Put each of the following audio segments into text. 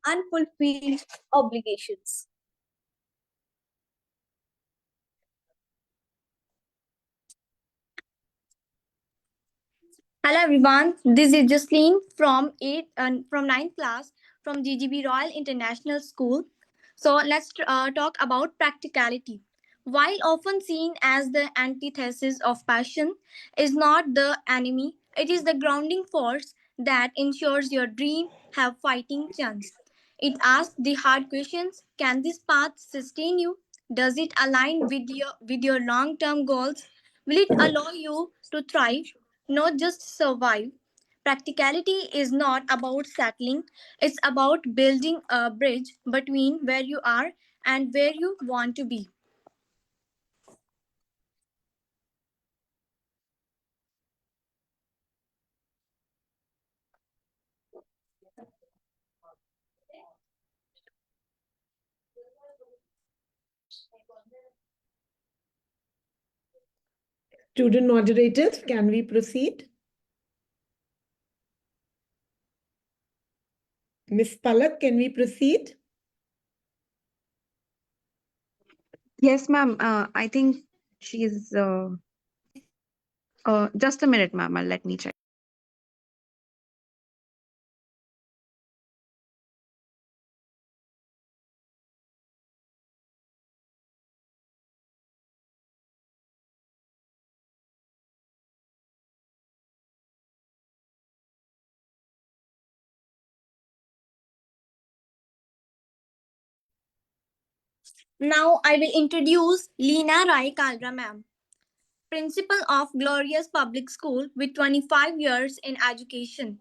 unfulfilled obligations. Hello everyone, this is Jasleen from from ninth class from GGB Royal International School. So let's talk about practicality. While often seen as the antithesis of passion, is not the enemy. It is the grounding force that ensures your dream have fighting chance. It asks the hard questions: Can this path sustain you? Does it align with your long-term goals? Will it allow you to thrive, not just survive? Practicality is not about settling, it's about building a bridge between where you are and where you want to be. Student moderators, can we proceed? Miss Palak, can we proceed? Yes, ma'am. I think she's. Just a minute, ma'am. Let me check. Now I will introduce Leena Rai Kalra ma'am, principal of Glorious Public School with 25 years in education.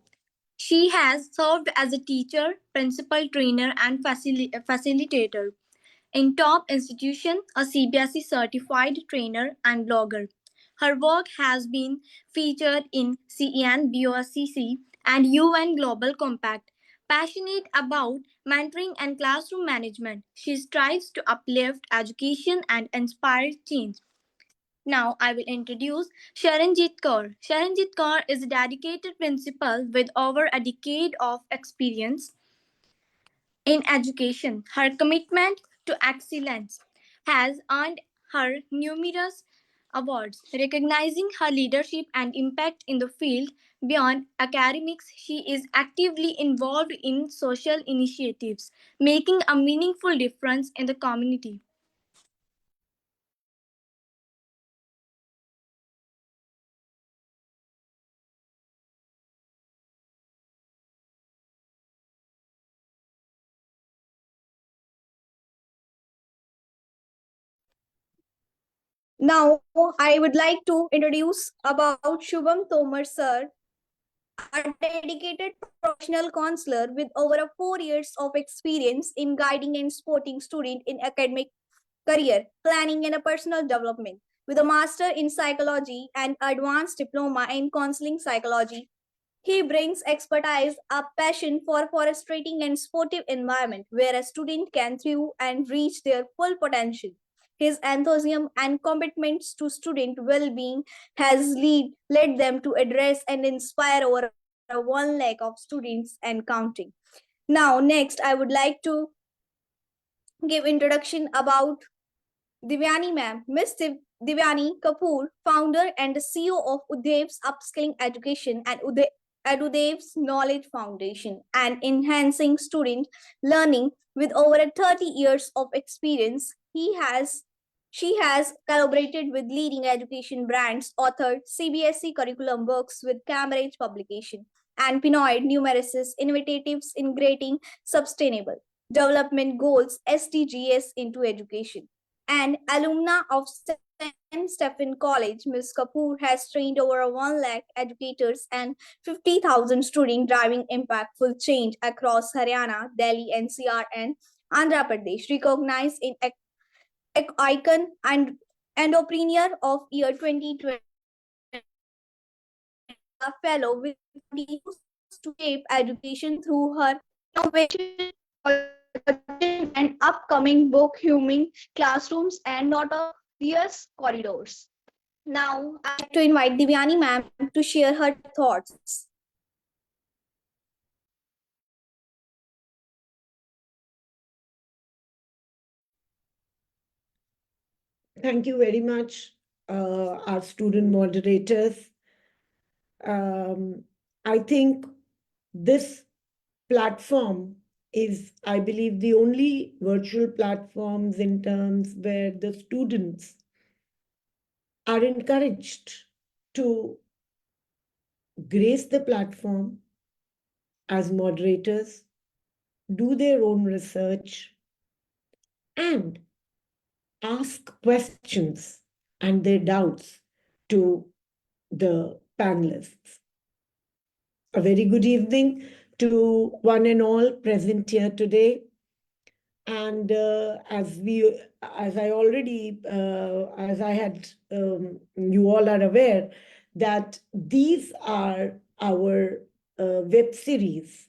She has served as a teacher, principal, trainer, and facilitator in top institution, a CBSE certified trainer and blogger. Her work has been featured in CEN, BOSCC, and UN Global Compact. Passionate about mentoring and classroom management, she strives to uplift education and inspire change. Now I will introduce Sharanjit Kaur. Sharanjit Kaur is a dedicated principal with over a decade of experience in education. Her commitment to excellence has earned her numerous awards, recognizing her leadership and impact in the field. Beyond academics, she is actively involved in social initiatives, making a meaningful difference in the community. Now, I would like to introduce about Shubham Tomar sir, a dedicated professional counselor with over 4 years of experience in guiding and supporting students in academic career planning and a personal development. With a master in psychology and advanced diploma in counseling psychology, he brings expertise, a passion for fostering and sportive environment where a student can thrive and reach their full potential. His enthusiasm and commitments to student well-being has led them to address and inspire over 1 lakh of students and counting. Now, next, I would like to give introduction about Divyani ma'am. Miss Divyani Kapoor, founder and CEO of Edudevs Upskilling Education and Edudevs Knowledge Foundation, and enhancing student learning with over 30 years of experience. She has collaborated with leading education brands, authored CBSE curriculum works with Cambridge Publication, and pioneered numerous initiatives in creating sustainable development goals (SDGs) into education. An alumna of St. Stephen College, Ms. Kapoor has trained over 1 lakh educators and 50,000 students, driving impactful change across Haryana, Delhi, NCR, and Andhra Pradesh. Recognized in Icon and Entrepreneur of Year 2020, a fellow with to shape education through her innovation and upcoming book Humming Classrooms and Notorious Corridors. Now, I'd like to invite Divyani ma'am to share her thoughts. Thank you very much, our student moderators. I think this platform is, I believe, the only virtual platforms in terms where the students are encouraged to grace the platform as moderators, do their own research, and ask questions and their doubts to the panelists. A very good evening to one and all present here today. And as I had, you all are aware that these are our web series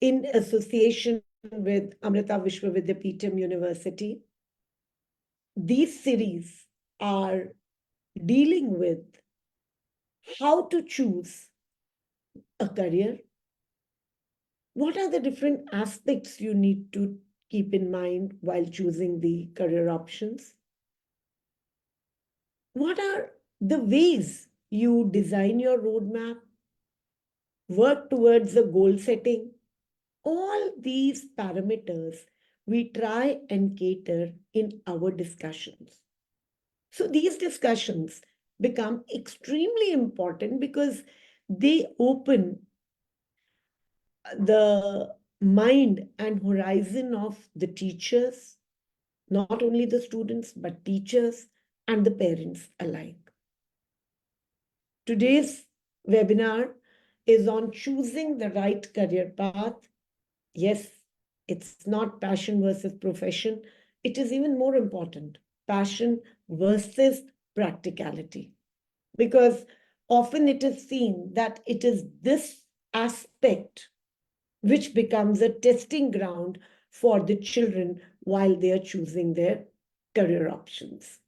in association with Amrita Vishwa Vidyapeetham University. These series are dealing with how to choose a career. What are the different aspects you need to keep in mind while choosing the career options? What are the ways you design your roadmap, work towards the goal setting? All these parameters we try and cater in our discussions. So these discussions become extremely important because they open the mind and horizon of the teachers, not only the students, but teachers and the parents alike. Today's webinar is on choosing the right career path. Yes, it's not passion versus profession. It is even more important, passion versus practicality. Because often it is seen that it is this aspect which becomes a testing ground for the children while they are choosing their career options.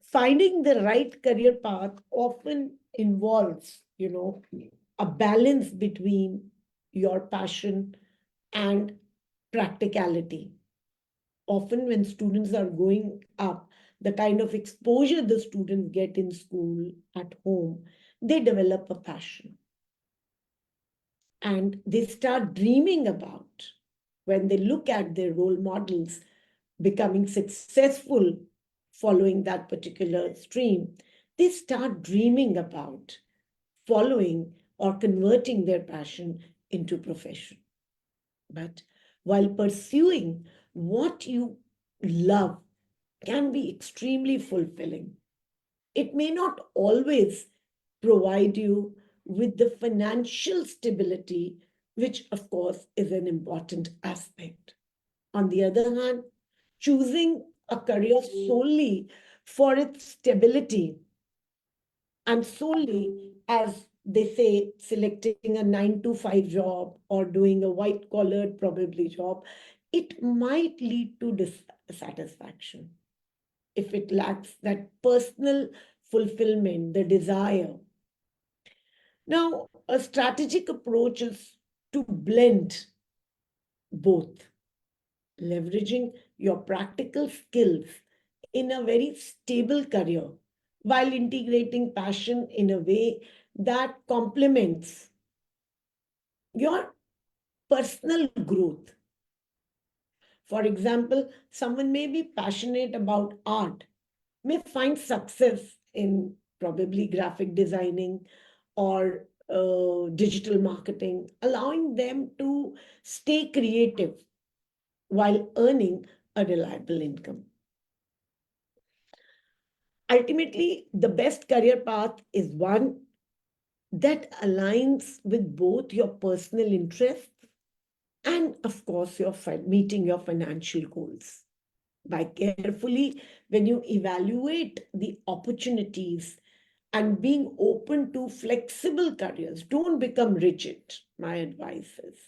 Finding the right career path often involves, a balance between your passion and practicality. Often when students are growing up, the kind of exposure the students get in school, at home, they develop a passion. And they start dreaming about, when they look at their role models becoming successful following that particular stream, they start dreaming about following or converting their passion into profession. But while pursuing what you love can be extremely fulfilling, it may not always provide you with the financial stability, which, of course, is an important aspect. On the other hand, choosing a career solely for its stability and solely, as they say, selecting a 9 to 5 job or doing a white collared probably job, it might lead to dissatisfaction if it lacks that personal fulfillment, the desire. Now, a strategic approach is to blend both, leveraging your practical skills in a very stable career while integrating passion in a way that complements your personal growth. For example, someone may be passionate about art, may find success in probably graphic designing or digital marketing, allowing them to stay creative while earning a reliable income. Ultimately, the best career path is one that aligns with both your personal interests and, of course, your meeting your financial goals. By carefully, when you evaluate the opportunities and being open to flexible careers, don't become rigid. My advice is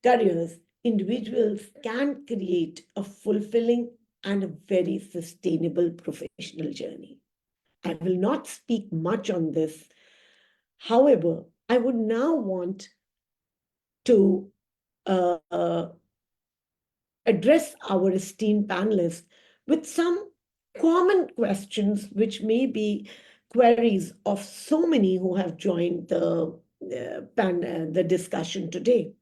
careers, individuals can create a fulfilling and a very sustainable professional journey. I will not speak much on this. However, I would now want to address our esteemed panelists with some common questions, which may be queries of so many who have joined the discussion today.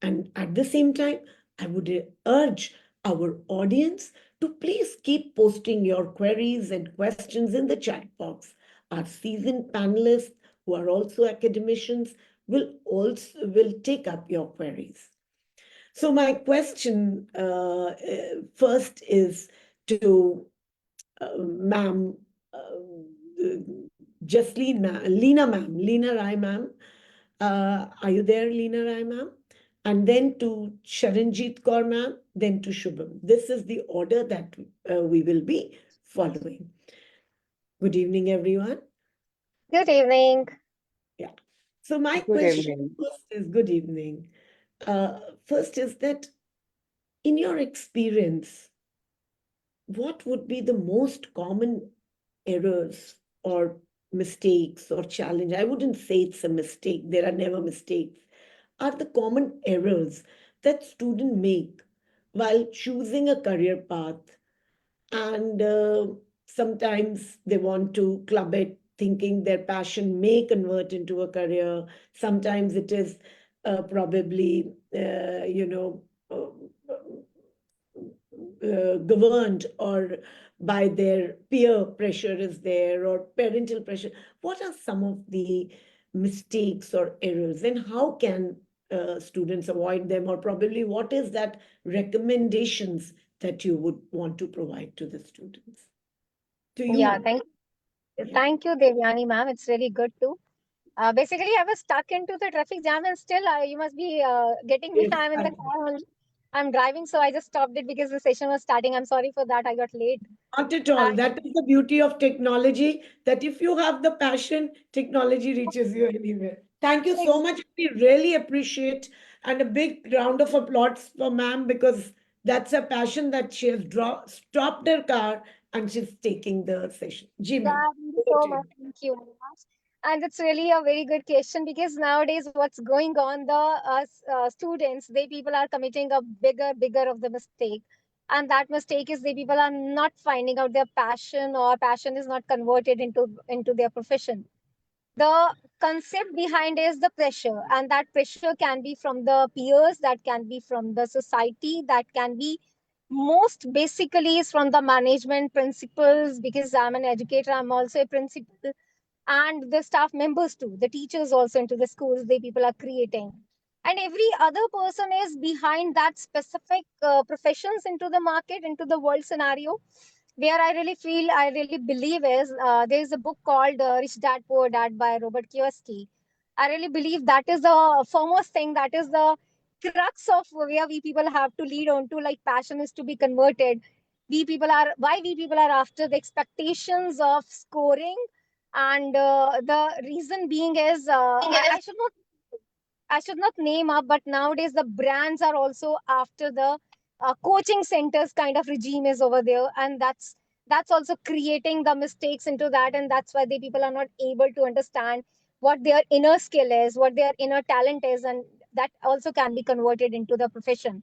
And at the same time, I would urge our audience to please keep posting your queries and questions in the chat box. Our seasoned panelists, who are also academicians, will take up your queries. So my question first is to ma'am, Jasleen ma'am, Leena Rai ma'am. Are you there, Leena Rai ma'am? And then to Sharanjit Kaur ma'am, then to Shubham. This is the order that we will be following. Good evening, everyone. Good evening. Yeah. So my Good question evening. first is good evening. First is that in your experience, what would be the most common errors or mistakes or challenge? I wouldn't say it's a mistake, there are never mistakes. Are the common errors that students make while choosing a career path? And sometimes they want to club it, thinking their passion may convert into a career. Sometimes it is probably, governed or by their peer pressure is there or parental pressure. What are some of the mistakes or errors, and how can students avoid them, or probably what is that recommendations that you would want to provide to the students? To Yeah, you. Yeah. thank you, Devyani ma'am. It's really good too. Basically, I was stuck into the traffic jam, and still, you must be getting me. Yes, I'm in the car only. I'm driving, so I just stopped it because the session was starting. I'm sorry for that. I got late. not at all. That is the beauty of technology, that if you have the passion, technology reaches you anywhere. Thank you so Ex- much. We really appreciate, and a big round of applause for ma'am, because that's a passion that she has stopped her car and she's taking the session. Ji ma'am. Thank you so much. Thank you very much. And it's really a very good question because nowadays, what's going on? The students, they people are committing a bigger of the mistake, and that mistake is they people are not finding out their passion, or passion is not converted into their profession. The concept behind is the pressure, and that pressure can be from the peers, that can be from the society, that can be most basically is from the management principles, because I'm an educator, I'm also a principal, and the staff members too, the teachers also into the schools, they people are creating, and every other person is behind that specific professions into the market, into the world scenario. Where I really feel, I really believe is, there is a book called Rich Dad Poor Dad by Robert Kiyosaki. I really believe that is the foremost thing, that is the crux of where we people have to lead on to, like passion is to be converted. We people are, why we people are after the expectations of scoring, and the reason being is, I should not name up, but nowadays the brands are also after the coaching centers kind of regime is over there, and that's also creating the mistakes into that, and that's why the people are not able to understand what their inner skill is, what their inner talent is, and that also can be converted into the profession.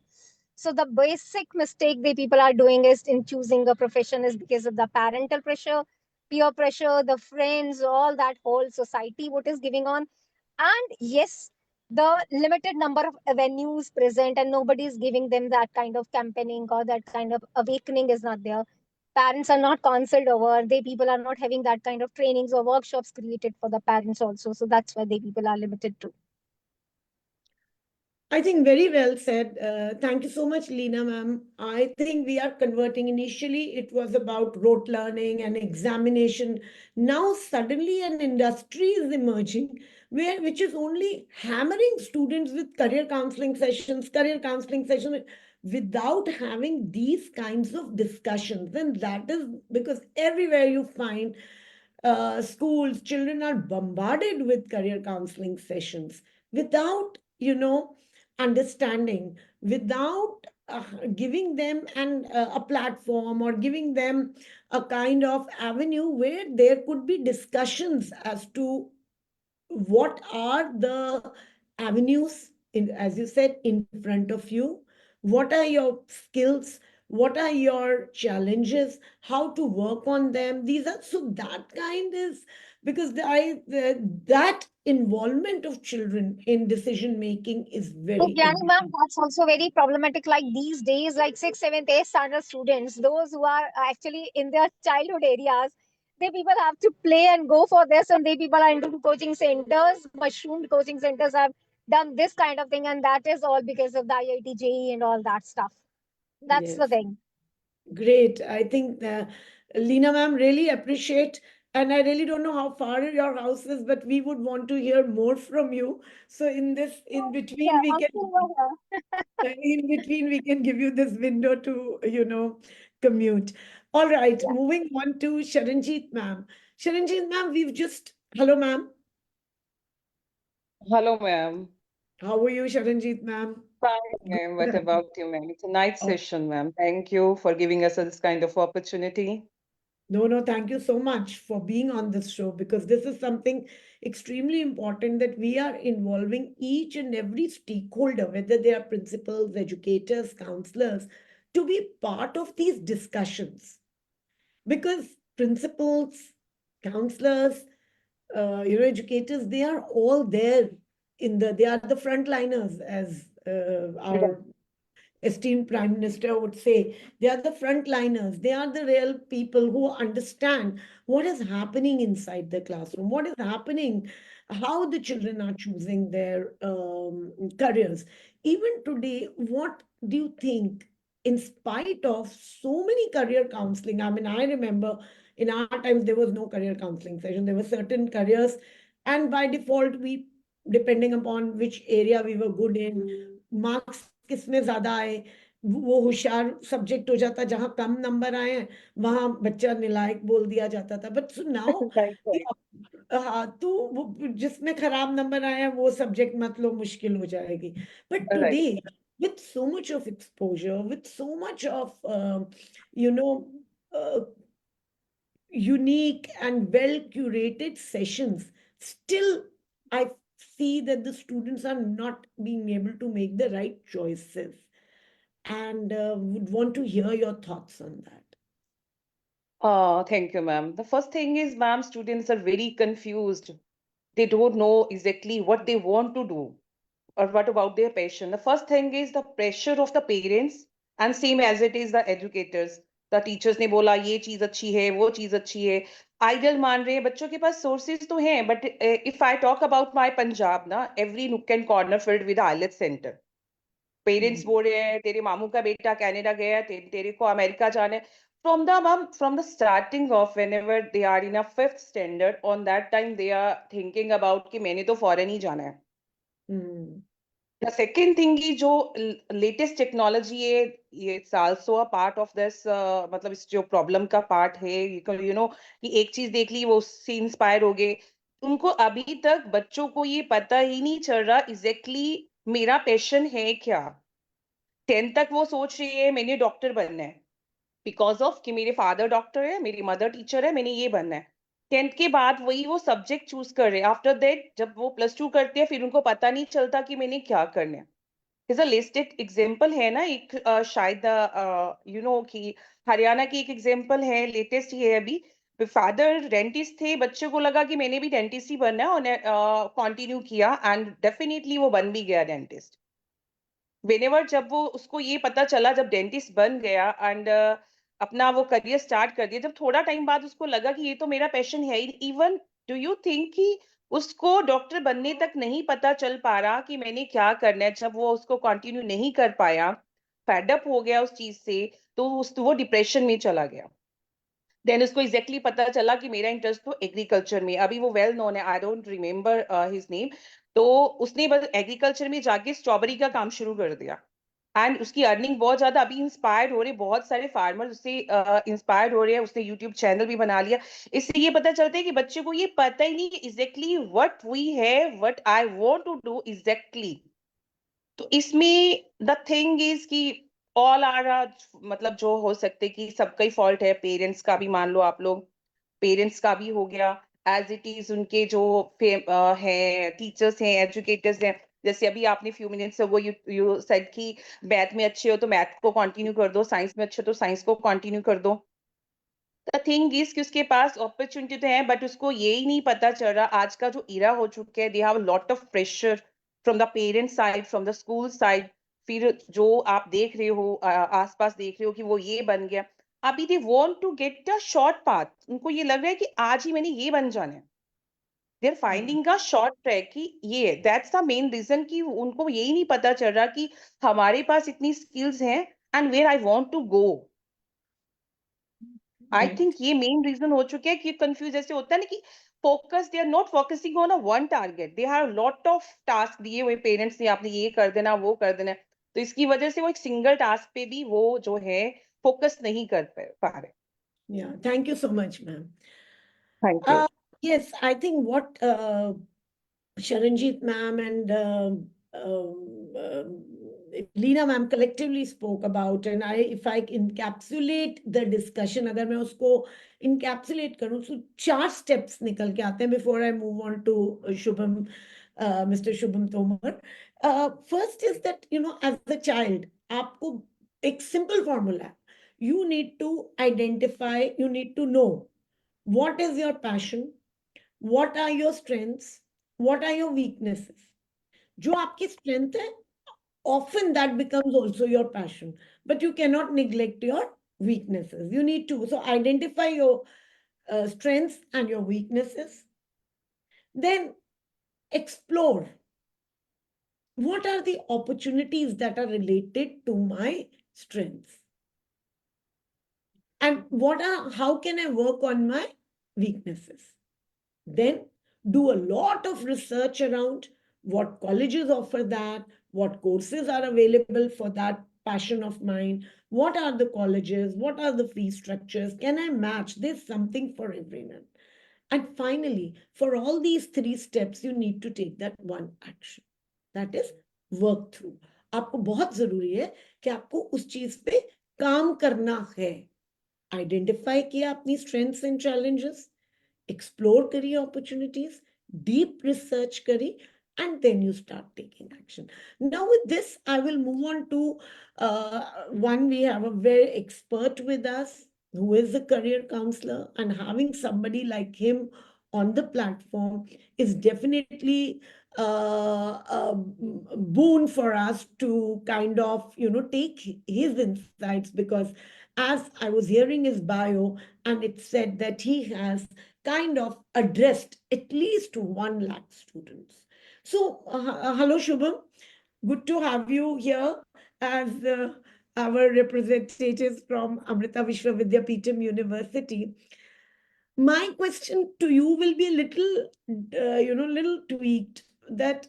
So the basic mistake the people are doing is in choosing a profession is because of the parental pressure, peer pressure, the friends, all that whole society what is giving on, and yes, the limited number of avenues present, and nobody is giving them that kind of campaigning or that kind of awakening is not there. Parents are not counseled over, they people are not having that kind of trainings or workshops created for the parents also, so that's why they people are limited to. I think very well said. Thank you so much, Leena ma'am. I think we are converting. Initially, it was about rote learning and examination. Now, suddenly, an industry is emerging which is only hammering students with career counseling sessions, without having these kinds of discussions. And that is because everywhere you find schools, children are bombarded with career counseling sessions without, understanding, without giving them a platform, or giving them a kind of avenue where there could be discussions as to what are the avenues, in, as you said, in front of you, what are your skills, what are your challenges, how to work on them. These are so that kind is because that involvement of children in decision making is So, very Gyani ma'am, important. that's also very problematic. Like these days, like 6th, 7th, 8th standard students, those who are actually in their childhood areas, they people have to play and go for this, and they people are into coaching centers, mushroomed coaching centers have done this kind of thing, and that is all because of the IIT JEE and all that stuff. That's the Yes. thing. Great. I think Leena ma'am really appreciate, and I really don't know how far your house is, but we would want to hear more from you. So in this, in Yeah, between, we I'm can still over here. in between we can give you this window to, commute. All right, Yeah. moving on to Sharanjeet ma'am. Sharanjeet ma'am, hello ma'am. Hello, ma'am. How are you, Sharanjeet ma'am? Fine, ma'am. What Good. about you, ma'am? It's a night Oh, session, ma'am. Thank you for giving us this kind of opportunity. no, no, thank you so much for being on this show because this is something extremely important that we are involving each and every stakeholder, whether they are principals, educators, counselors, to be part of these discussions. Because principals, counselors, educators, they are all there they are the frontliners, as Right. our esteemed Prime Minister would say. They are the frontliners. They are the real people who understand what is happening inside the classroom, what is happening, how the children are choosing their careers. Even today, what do you think, in spite of so many career counseling? I mean, I remember in our times, there was no career counseling session. There were certain careers, and by default, depending upon which area we were good in, marks किसमें ज्यादा आए, वो होशियार subject हो जाता, जहां कम number आए हैं वहां बच्चा नालायक बोल दिया जाता था. But now Right, right. हाँ, तो जिसमें खराब नंबर आए हैं वो सब्जेक्ट मत लो, मुश्किल हो जाएगी. But Right. Today with so much of exposure, with so much of you know uh, unique and well curated sessions, still I see that the students are not being able to make the right choices, and would want to hear your thoughts on that. Thank you, ma'am. The first thing is, ma'am, students are very confused. They don't know exactly what they want to do or what about their passion. The first thing is the pressure of the parents, and same as it is the educators. The teachers ने बोला ये चीज अच्छी है, वो चीज अच्छी है. आइडियल मान रहे हैं, बच्चों के पास सोर्सेज तो हैं, but if I talk about my Punjab ना, every nook and corner filled with IELTS center. Parents बोल रहे हैं तेरे मामू का बेटा कनाडा गया है, तेरे को अमेरिका जाना है. From the starting of whenever they are in a fifth standard, on that time they are thinking about कि मैंने तो फॉरेन ही जाना है. Hmm. The second thing is जो latest technology है, it's also a part of this, मतलब इस जो problem का part है, कि एक चीज देख ली वो उससे इंस्पायर हो गए. उनको अभी तक बच्चों को ये पता ही नहीं चल रहा एग्जैक्टली मेरा पैशन है क्या. 10th तक वो सोच रही है मैंने डॉक्टर बनना है, बिकॉज ऑफ कि मेरे फादर डॉक्टर है, मेरी मदर टीचर है, मैंने ये बनना है. 10th के बाद वही वो सब्जेक्ट चूज कर रहे हैं. आफ्टर दैट जब वो +2 करते हैं फिर उनको पता नहीं चलता कि मैंने क्या करना है. जैसा लिस्टेड एग्जाम्पल है ना, एक शायद कि हरियाणा की एक एग्जाम्पल है, लेटेस्ट ही है अभी. फादर डेंटिस्ट थे, बच्चे को लगा कि मैंने भी डेंटिस्ट ही बनना है, और कंटिन्यू किया एंड डेफिनेटली वो बन भी गया डेंटिस्ट. वेनेवर जब वो उसको ये पता चला, जब डेंटिस्ट बन गया एंड अपना वो करियर स्टार्ट कर दिया, जब थोड़ा टाइम बाद उसको लगा कि ये तो मेरा पैशन है ही. इवन डू यू थिंक कि उसको डॉक्टर बनने तक नहीं पता चल पा रहा कि मैंने क्या करना है. जब वो उसको कंटिन्यू नहीं कर पाया, फेडअप हो गया उस चीज से, तो वो डिप्रेशन में चला गया. देन उसको एग्जैक्टली पता चला कि मेरा इंटरेस्ट तो एग्रीकल्चर में. अभी वो वेल नोन है, I don't remember his name. तो उसने बस एग्रीकल्चर में जाके स्ट्रॉबेरी का काम शुरू कर दिया एंड उसकी अर्निंग बहुत ज्यादा. अभी इंस्पायर हो रहे, बहुत सारे फार्मर्स उससे इंस्पायर हो रहे हैं. उसने यूट्यूब चैनल भी बना लिया. इससे ये पता चलता है कि बच्चे को ये पता ही नहीं कि एग्जैक्टली व्हाट वी है, what I want to do exactly. तो इसमें द थिंग इज कि ऑल आर, मतलब जो हो सकते कि सबका ही फॉल्ट है. पेरेंट्स का भी मान लो आप लोग, पेरेंट्स का भी हो गया एज इट इज. उनके जो है टीचर्स हैं, एजुकेटर्स हैं, जैसे अभी आपने few minutes ago you said कि मैथ में अच्छे हो तो मैथ को कंटिन्यू कर दो, साइंस में अच्छे हो तो साइंस को कंटिन्यू कर दो। द थिंग इज कि उसके पास अपॉर्चुनिटी तो है, बट उसको ये ही नहीं पता चल रहा। आज का जो इरा हो चुका है, दे have lot of pressure from the parent side, from the school side. फिर जो आप देख रहे हो, आसपास देख रहे हो कि वो ये बन गया। अभी they want to get a short path, उनको ये लग रहा है कि आज ही मैंने ये बन जाना है। They are finding a short track कि ये दैट्स द मेन रीजन कि उनको यही नहीं पता चल रहा कि हमारे पास इतनी स्किल्स हैं and where I want to go. I think ये मेन रीजन हो चुके हैं कि कंफ्यूज ऐसे होता है ना कि focus, they are not focusing on a one target, they have lot of task दिए हुए पेरेंट्स ने, आपने ये कर देना वो कर देना। तो इसकी वजह से वो एक सिंगल टास्क पे भी वो जो है फोकस नहीं कर पा रहे। Yeah, thank you so much, ma'am. Thank you. Yes, I think what Sharanjit ma'am and Leena ma'am collectively spoke about, and if I encapsulate the discussion, अगर मैं उसको encapsulate करूँ, so 4 steps निकल के आते हैं before I move on to Shubham, Mr. Shubham Tomar. First is that, you know, as a child, आपको एक simple formula है. You need to identify, you need to know what is your passion, what are your strengths, what are your weaknesses. जो आपकी strength है, often that becomes also your passion, but you cannot neglect your weaknesses. You need to, so identify your strengths and your weaknesses. Then explore what are the opportunities that are related to my strengths, and how can I work on my weaknesses. Then do a lot of research around what colleges offer that, what courses are available for that passion of mine, what are the colleges, what are the fee structures, can I match? There's something for everyone. And finally, for all these 3 steps, you need to take that one action. That is work through. आपको बहुत जरूरी है कि आपको उस चीज पे काम करना है. Identify किया अपनी strengths and challenges, explore career opportunities, deep research kari, and then you start taking action. Now with this, I will move on to one. We have a very expert with us who is a career counselor, and having somebody like him on the platform is definitely a boon for us to kind of, you know, take his insights, because as I was hearing his bio, and it said that he has kind of addressed at least 1 lakh students. So, hello, Shubham. Good to have you here as our representatives from Amrita Vishwa Vidyapeetham University. My question to you will be a little, little tweaked, that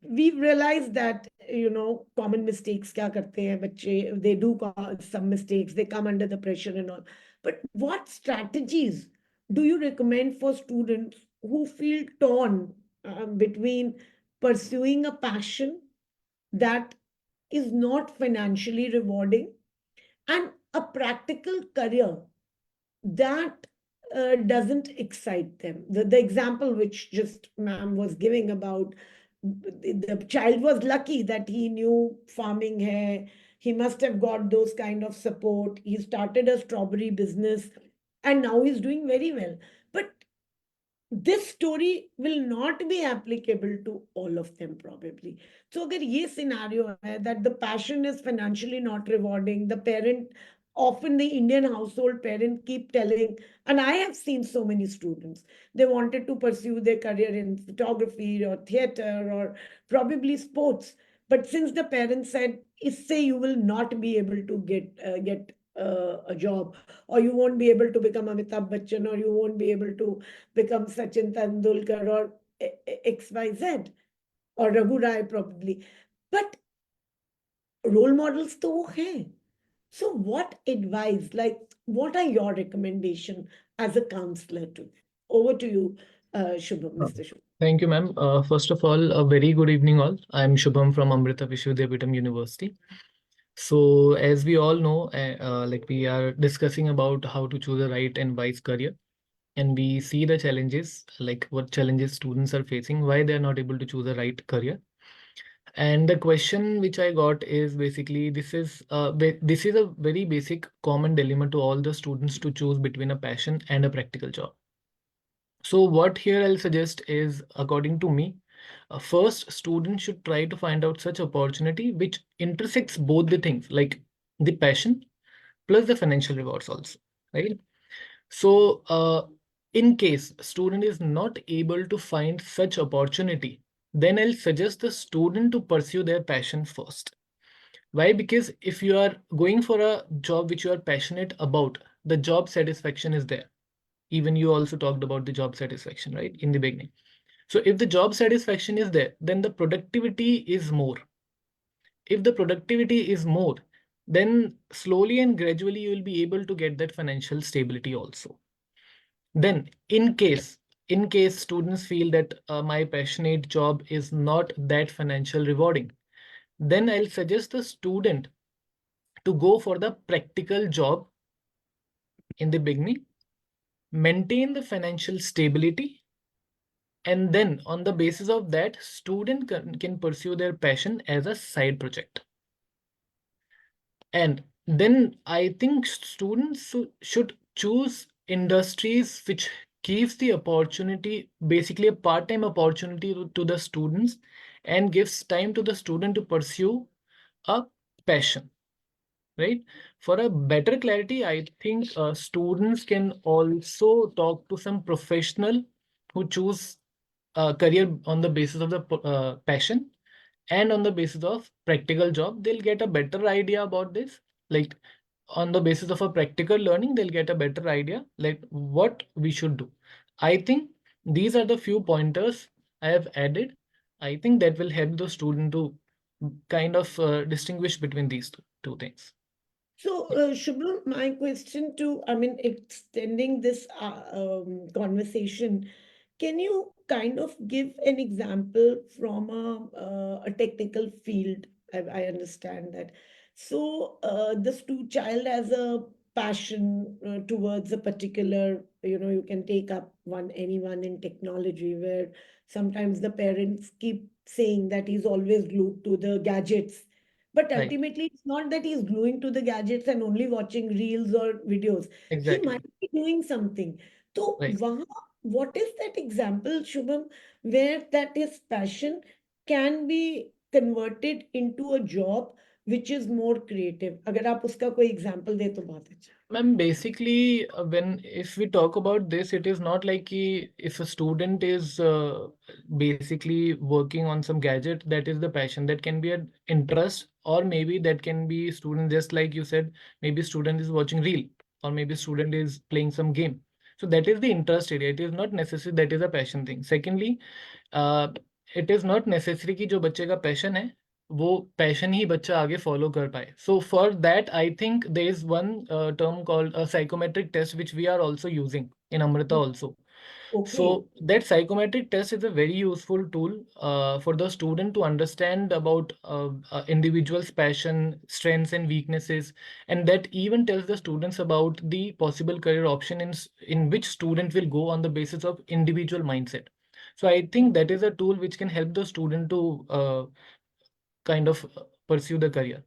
we've realized that, you know, common mistakes kya karte hain bacche, they do some mistakes, they come under the pressure and all. But what strategies do you recommend for students who feel torn between pursuing a passion that is not financially rewarding and a practical career that doesn't excite them? The example which just ma'am was giving about, the child was lucky that he knew farming hai. He must have got those kind of support. He started a strawberry business and now he's doing very well. But this story will not be applicable to all of them probably. So agar ye scenario hai that the passion is financially not rewarding, the parent, often the Indian household parent keep telling, and I have seen so many students, they wanted to pursue their career in photography or theater or probably sports, but since the parents said, isse you will not be able to get a job, or you won't be able to become Amitabh Bachchan, or you won't be able to become Sachin Tendulkar or XYZ, or Raghu Rai probably. But role models to wo hain. So what advice, like what are your recommendation as a counselor to them? Over to you, Shubham, Mr. Shubham. Thank you, ma'am. First of all, a very good evening all. I'm Shubham from Amrita Vishwa Vidyapeetham University. So as we all know, like we are discussing about how to choose a right and wise career. and we see the challenges, like what challenges students are facing, why they are not able to choose the right career. And the question which I got is basically this is a very basic common dilemma to all the students to choose between a passion and a practical job. So what here I'll suggest is, according to me, first students should try to find out such opportunity which intersects both the things, like the passion plus the financial rewards also, right? So in case student is not able to find such opportunity, then I'll suggest the student to pursue their passion first. Why? Because if you are going for a job which you are passionate about, the job satisfaction is there. Even you also talked about the job satisfaction, right, in the beginning. So if the job satisfaction is there, then the productivity is more. If the productivity is more, then slowly and gradually you will be able to get that financial stability also. Then in case students feel that my passionate job is not that financial rewarding, then I'll suggest the student to go for the practical job in the beginning, maintain the financial stability, and then on the basis of that, student can pursue their passion as a side project. And then I think students should choose industries which gives the opportunity, basically a part-time opportunity to the students, and gives time to the student to pursue a passion, right? For a better clarity, I think students can also talk to some professional who choose a career on the basis of the passion, and on the basis of practical job, they'll get a better idea about this. Like on the basis of a practical learning, they'll get a better idea like what we should do. I think these are the few pointers I have added. I think that will help the student to kind of distinguish between these two things. So, Shubham, my question to, I mean, extending this conversation, can you kind of give an example from a technical field? I understand that. So, the child has a passion towards a particular, you can take up anyone in technology, where sometimes the parents keep saying that he's always glued to the gadgets, but Right. ultimately, it's not that he's gluing to the gadgets and only watching reels or videos. He Exactly. might be doing something. So, Right. what is that example, Shubham, where that his passion can be converted into a job which is more creative? अगर आप उसका कोई example दे तो बहुत अच्छा. Ma'am, basically, when if we talk about this, it is not like if a student is basically working on some gadget, that is the passion. That can be an interest, or maybe that can be student, just like you said, maybe student is watching reel, or maybe student is playing some game. So that is the interest area. It is not necessary that is a passion thing. Secondly, it is not necessary कि जो बच्चे का passion है वो passion ही बच्चा आगे follow कर पाए. So for that I think there is one term called a psychometric test which we are also using in Amrita also. So Okay. that psychometric test is a very useful tool for the student to understand about individual's passion, strengths and weaknesses, and that even tells the students about the possible career option in which student will go on the basis of individual mindset. So I think that is a tool which can help the student to kind of pursue the career.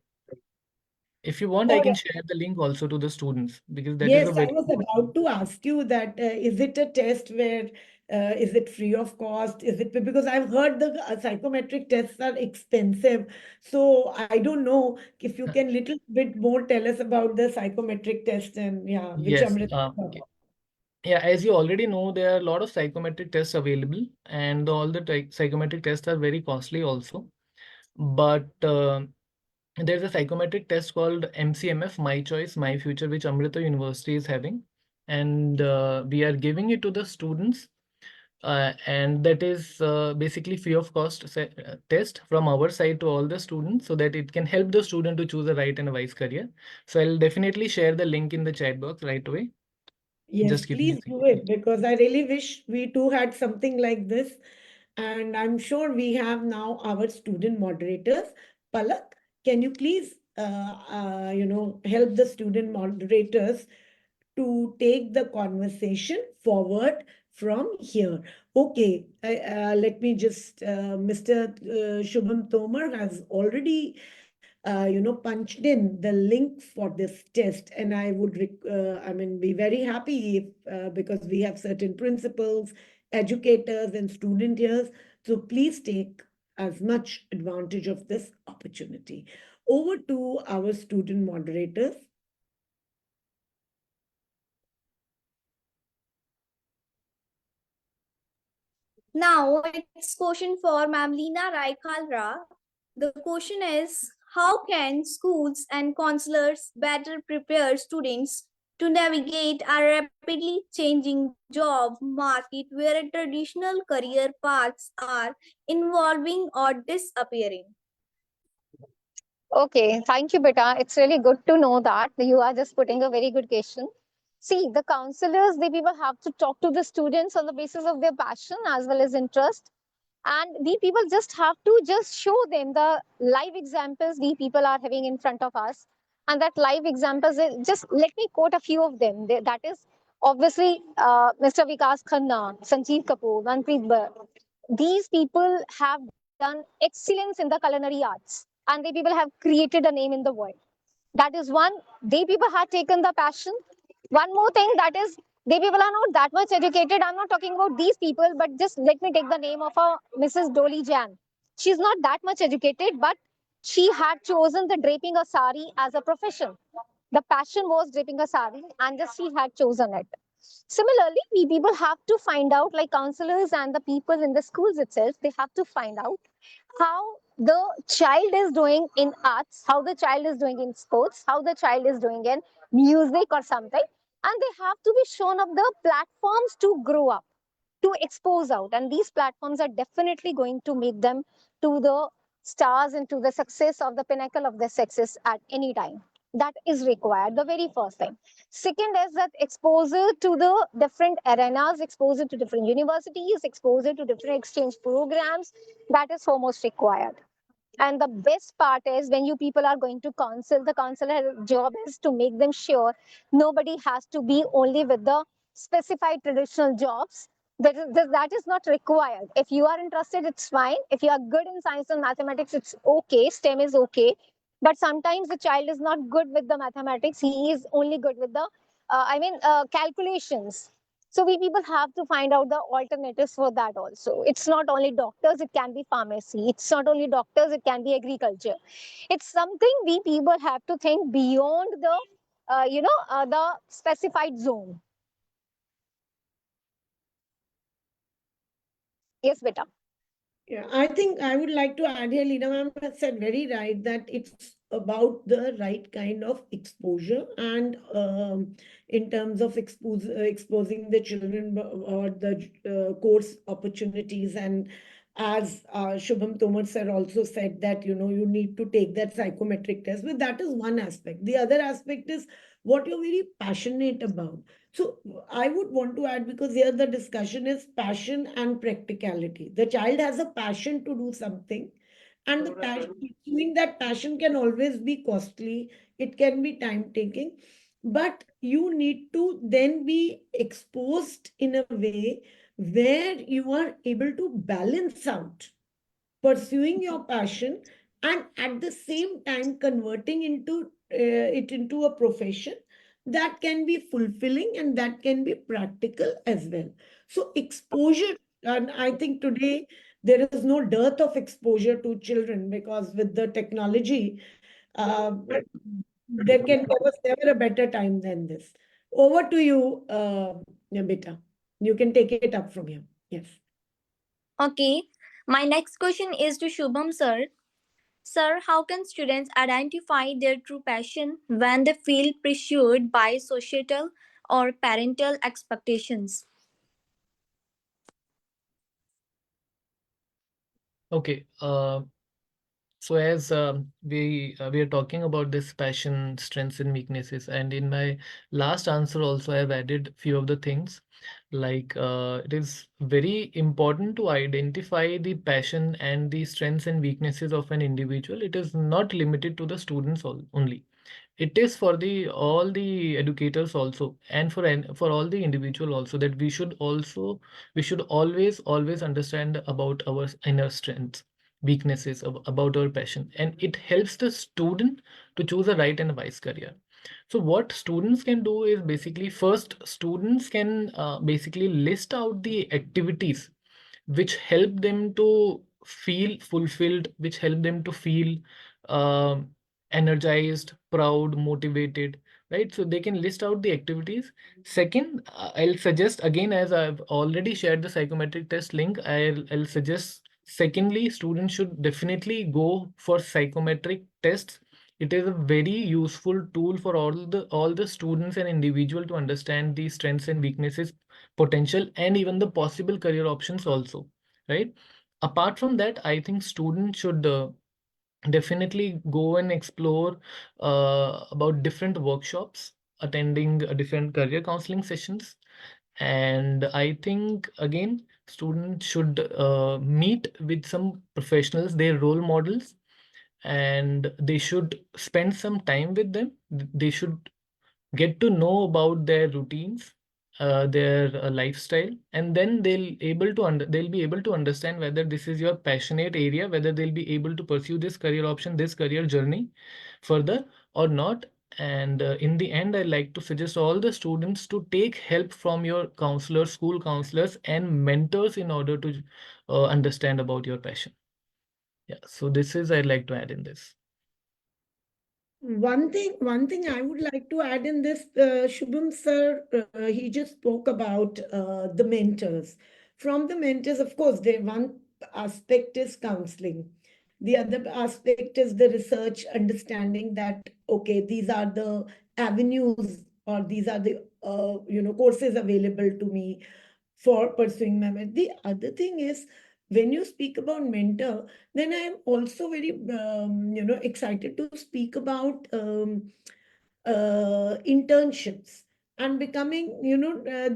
If you want, I All can right. share the link also to the students, because that is Yes, a I very was about to ask you that is it a test where is it free of cost? Is it because I've heard the psychometric tests are expensive. So I don't know if you can little bit more tell us about the psychometric test and yeah, which yes. Amrita. Yeah, as you already know, there are a lot of psychometric tests available, and all the psychometric tests are very costly also. But there's a psychometric test called MCMF, My Choice, My Future, which Amrita University is having, and we are giving it to the students. And that is basically free of cost test from our side to all the students, so that it can help the student to choose a right and a wise career. So I'll definitely share the link in the chat box right away. Yes, Just give me a please second. do it because I really wish we too had something like this. And I'm sure we have now our student moderators. Palak, can you please, help the student moderators to take the conversation forward from here. Okay, let me just, Mr. Shubham Tomar has already punched in the link for this test, and I would be very happy if because we have certain principals, educators and student here, so please take as much advantage of this opportunity. Over to our student moderators. Now it's question for Ma'am Leena Rai Kalra. The question is, how can schools and counselors better prepare students to navigate a rapidly changing job market where traditional career paths are evolving or disappearing? Okay, thank you, Beta. It's really good to know that you are just putting a very good question. See, the counselors, they people have to talk to the students on the basis of their passion as well as interest. And we people just have to just show them the live examples we people are having in front of us. And that live examples, just let me quote a few of them. That is obviously Mr. Vikas Khanna, Sanjeev Kapoor, Manpreet Bhatt. These people have done excellence in the culinary arts and they people have created a name in the world. That is one. They people have taken the passion. One more thing, that is they people are not that much educated. I'm not talking about these people, but just let me take the name of a Mrs. Dolly Jan. She's not that much educated, but she had chosen the draping a sari as a profession. The passion was draping a sari, and just she had chosen it. Similarly, we people have to find out, like counselors and the people in the schools itself, they have to find out how the child is doing in arts, how the child is doing in sports, how the child is doing in music or something. And they have to be shown up the platforms to grow up, to expose out. And these platforms are definitely going to make them to the stars and to the success of the pinnacle of their success at any time. That is required, the very first thing. Second is that exposure to the different arenas, exposure to different universities, exposure to different exchange programs, that is foremost required. And the best part is when you people are going to counsel, the counselor job is to make them sure nobody has to be only with the specified traditional jobs. That is not required. If you are interested, it's fine. If you are good in science and mathematics, it's okay. STEM is okay. But sometimes the child is not good with the mathematics. He is only good with the, calculations. So we people have to find out the alternatives for that also. It's not only doctors, it can be pharmacy. It's not only doctors, it can be agriculture. It's something we people have to think beyond the, the specified zone. Yes, beta. Yeah, I think I would like to add here, Leena ma'am has said very right that it's about the right kind of exposure and in terms of exposing the children or the course opportunities. And as Shubham Tomar sir also said that, you need to take that psychometric test. But that is one aspect. The other aspect is what you're very passionate about. So I would want to add, because here the discussion is passion and practicality. The child has a passion to do something, and the passion, pursuing that passion can always be costly. It can be time taking, but you need to then be exposed in a way where you are able to balance out pursuing your passion and at the same time converting it into a profession that can be fulfilling and that can be practical as well. So exposure, and I think today there is no dearth of exposure to children, because with the technology, there can was never a better time than this. Over to you, Nabita. You can take it up from here. Yes. Okay. My next question is to Shubham sir. Sir, how can students identify their true passion when they feel pressured by societal or parental expectations? Okay. So as we are talking about this passion, strengths and weaknesses, and in my last answer also I've added few of the things, like it is very important to identify the passion and the strengths and weaknesses of an individual. It is not limited to the students only. It is for the all the educators also, and for all the individual also, that we should always understand about our inner strengths, weaknesses, about our passion, and it helps the student to choose a right and wise career. So what students can do is basically, first students can basically list out the activities which help them to feel fulfilled, which help them to feel um energized, proud, motivated, right? So they can list out the activities. Second, I'll suggest again, as I've already shared the psychometric test link, I'll suggest secondly, students should definitely go for psychometric tests. It is a very useful tool for all the students and individual to understand the strengths and weaknesses, potential, and even the possible career options also, right? Apart from that, I think students should definitely go and explore about different workshops, attending different career counseling sessions. And I think again, students should meet with some professionals, their role models, and they should spend some time with them. They should get to know about their routines, their lifestyle, and then they'll be able to understand whether this is your passionate area, whether they'll be able to pursue this career option, this career journey further or not. And in the end, I like to suggest all the students to take help from your counselors, school counselors, and mentors in order to understand about your passion. Yeah, so this is I'd like to add in this. One thing I would like to add in this, Shubham sir, he just spoke about the mentors. From the mentors, of course, one aspect is counseling. The other aspect is the research, understanding that, okay, these are the avenues or these are the courses available to me for pursuing my mentor. The other thing is, when you speak about mentor, then I am also very excited to speak about internships and becoming,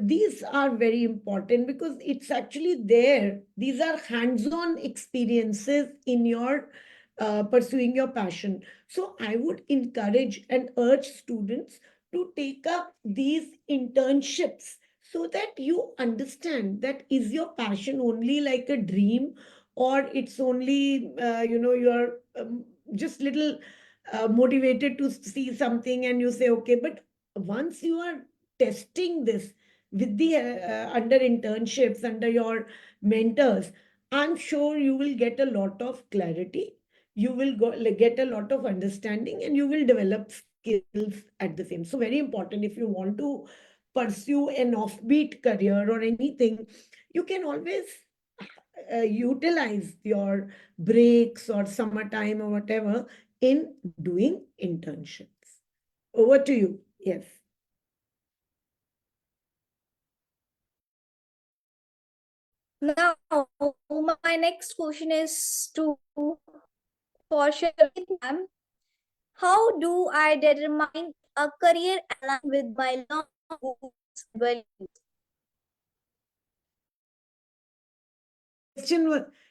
these are very important because it's actually there. These are hands-on experiences in your pursuing your passion. So I would encourage and urge students to take up these internships so that you understand that is your passion only like a dream, or it's only you're just little motivated to see something and you say okay. But once you are testing this with the under internships, under your mentors, I'm sure you will get a lot of clarity, you will get a lot of understanding, and you will develop skills at the same. So very important, if you want to pursue an offbeat career or anything, you can always utilize your breaks or summertime or whatever in doing internships. Over to you. Yes. Now, my next question is to for Sharmit ma'am. How do I determine a career aligned with my long goals and values?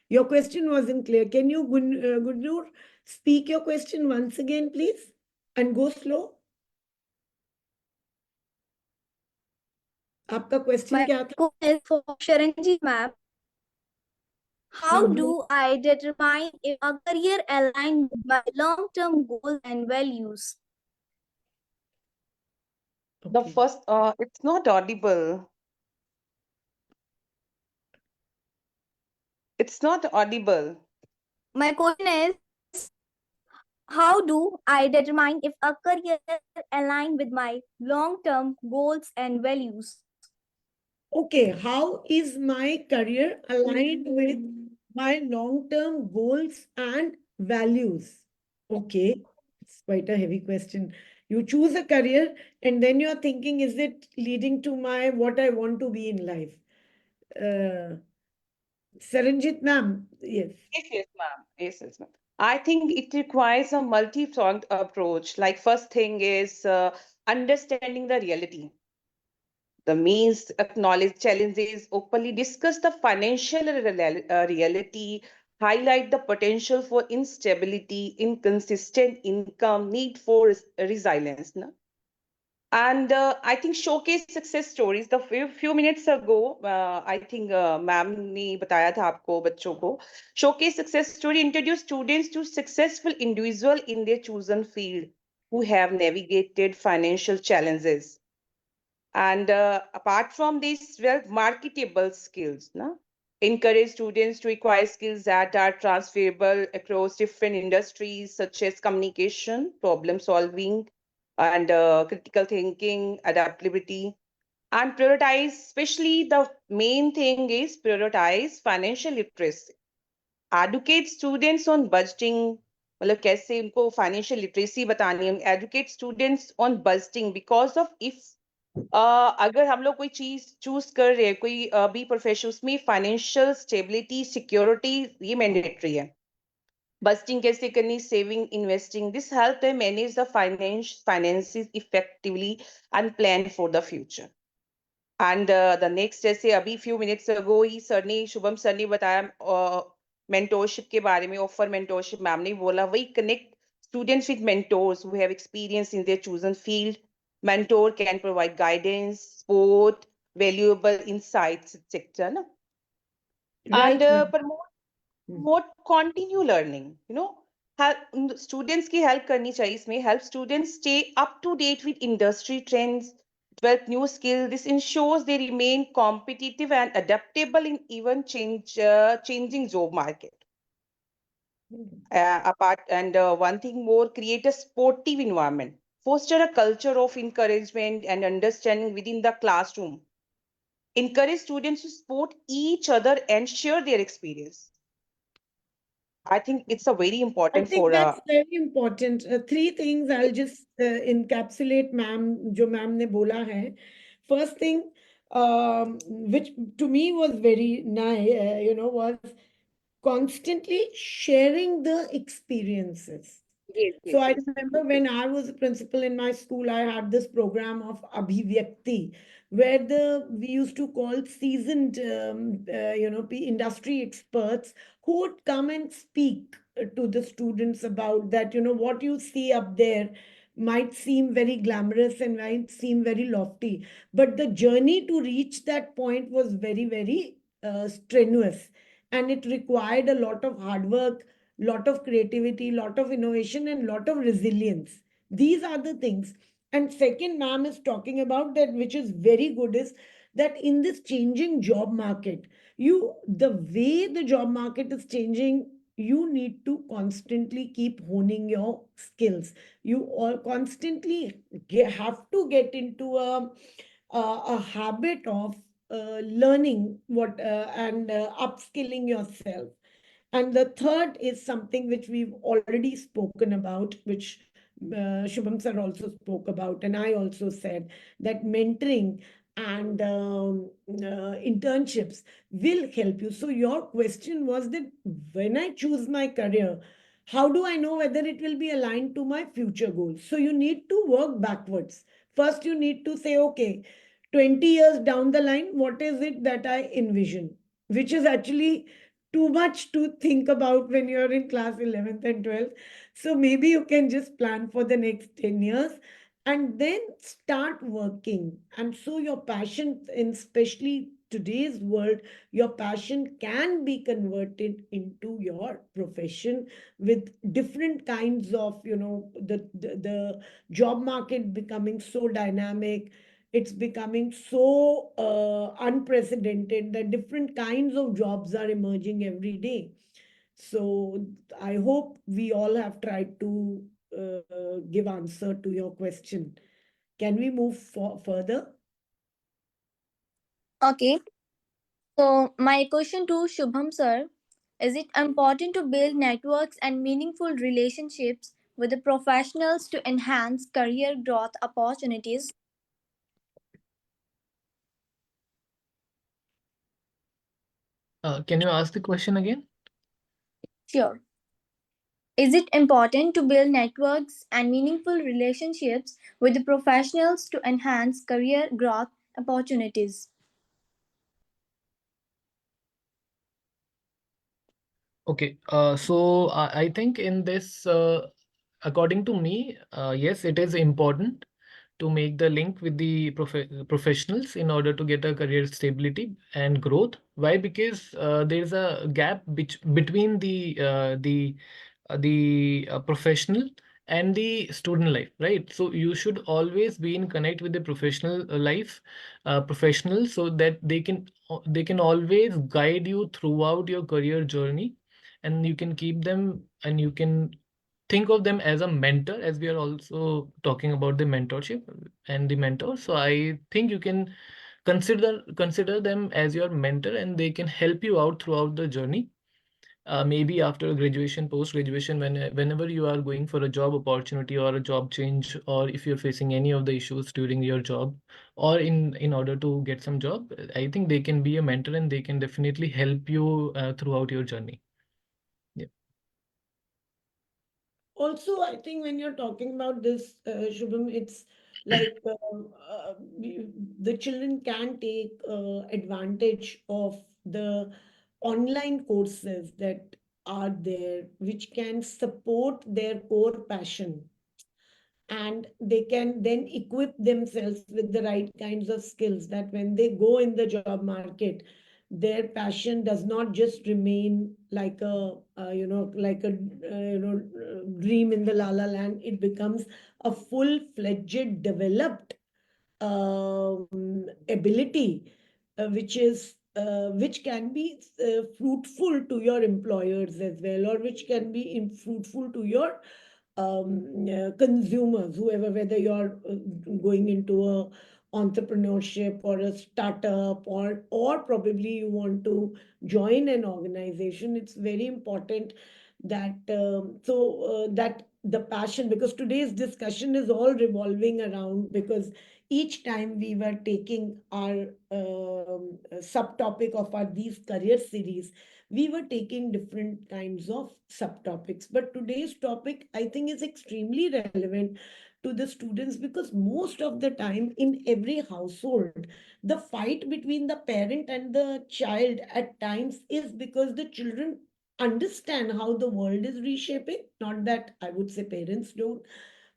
Your question wasn't clear. Can you, Gulnoor, speak your question once again, please, and go slow? आपका question My क्या था? question is for Sharanji ma'am. How do I determine if a career aligned with my long-term goals and values? The Okay. first, it's not audible. It's not audible. My question is, how do I determine if a career aligned with my long-term goals and values? Okay, how is my career aligned with my long-term goals and values? Okay, it's quite a heavy question. You choose a career and then you're thinking, is it leading to my what I want to be in life? Uh, Saranjit ma'am, yes. Yes, ma'am. Yes, ma'am. I think it requires a multi-pronged approach. Like first thing is understanding the reality. The means acknowledge challenges, openly discuss the financial reality, highlight the potential for instability, inconsistent income, need for resilience. Na? And I think showcase success stories. The few minutes ago, I think ma'am ने बताया था आपको बच्चों को showcase success story introduce students to successful individual in their chosen field who have navigated financial challenges. And apart from these, well, marketable skills, na? Encourage students to acquire skills that are transferable across different industries, such as communication, problem solving, and critical thinking, adaptability, and prioritize, especially the main thing is prioritize financial literacy. Educate students on budgeting, मतलब कैसे उनको financial literacy बतानी है, educate students on budgeting because of if अगर हम लोग कोई चीज चूज कर रहे हैं कोई भी प्रोफेशन उसमें फाइनेंशियल स्टेबिलिटी सिक्योरिटी ये मैंडेटरी है बजटिंग कैसे करनी saving investing this help them manage the finances effectively and plan for the future and the next जैसे अभी फ्यू मिनट्स अगो ही सर ने शुभम सर ने बताया मेंटोरशिप के बारे में ऑफर मेंटोरशिप मैम ने बोला वही connect students with mentors who have experience in their chosen field. Mentor can provide guidance, support, valuable insights, etc. Na? And Right, ma'am. promote continue learning. You know, help students की help करनी चाहिए इसमें. Help students stay up to date with industry trends, develop new skills. This ensures they remain competitive and adaptable in even changing job market. Apart and one thing more, create a sportive environment, foster a culture of encouragement and understanding within the classroom, encourage students to support each other and share their experience. I think it's a very I important think for that's very important. Three things I'll just encapsulate, ma'am, जो ma'am ने बोला है. First thing, which to me was very nice, was constantly sharing the experiences. yes, So yes, I yes. remember when I was a principal in my school, I had this program of Abhivyakti, where we used to call seasoned, industry experts who would come and speak to the students about that. What you see up there might seem very glamorous and might seem very lofty, but the journey to reach that point was very, very strenuous, and it required a lot of hard work, lot of creativity, lot of innovation, and lot of resilience. These are the things. And second, ma'am is talking about that, which is very good, is that in this changing job market, the way the job market is changing, you need to constantly keep honing your skills. You all constantly have to get into a habit of learning what and upskilling yourself. And the third is something which we've already spoken about, which Shubham sir also spoke about, and I also said that mentoring and internships will help you. So your question was that when I choose my career, how do I know whether it will be aligned to my future goals? So you need to work backwards. First, you need to say, okay, 20 years down the line, what is it that I envision? Which is actually too much to think about when you're in class 11th and 12th. So maybe you can just plan for the next 10 years and then start working. And so your passion, in especially today's world, your passion can be converted into your profession with different kinds of, the job market becoming so dynamic. It's becoming so unprecedented that different kinds of jobs are emerging every day. So I hope we all have tried to give answer to your question. Can we move further? Okay. So my question to Shubham sir, is it important to build networks and meaningful relationships with the professionals to enhance career growth opportunities? Can you ask the question again? Sure. Is it important to build networks and meaningful relationships with the professionals to enhance career growth opportunities? Okay, so I think in this, according to me, yes, it is important to make the link with the professionals in order to get a career stability and growth. Why? Because there's a gap between the professional and the student life, right? So you should always be in connect with the professional life, professionals, so that they can always guide you throughout your career journey, and you can keep them, and you can think of them as a mentor, as we are also talking about the mentorship and the mentor. So I think you can consider them as your mentor, and they can help you out throughout the journey. Maybe after graduation, post graduation, whenever you are going for a job opportunity or a job change, or if you're facing any of the issues during your job, or in order to get some job, I think they can be a mentor, and they can definitely help you throughout your journey. Yeah. Also, I think when you're talking about this, Shubham, it's like the children can take advantage of the online courses that are there, which can support their core passion, and they can then equip themselves with the right kinds of skills that when they go in the job market, their passion does not just remain like a like a dream in the la la land. It becomes a full-fledged developed ability, which can be fruitful to your employers as well, or which can be fruitful to your consumers, whoever, whether you're going into a entrepreneurship or a startup, or probably you want to join an organization. It's very important that that the passion, because today's discussion is all revolving around, because each time we were taking our subtopic of our these career series, we were taking different kinds of subtopics. But today's topic, I think, is extremely relevant to the students, because most of the time in every household, the fight between the parent and the child at times is because the children understand how the world is reshaping. Not that I would say parents don't,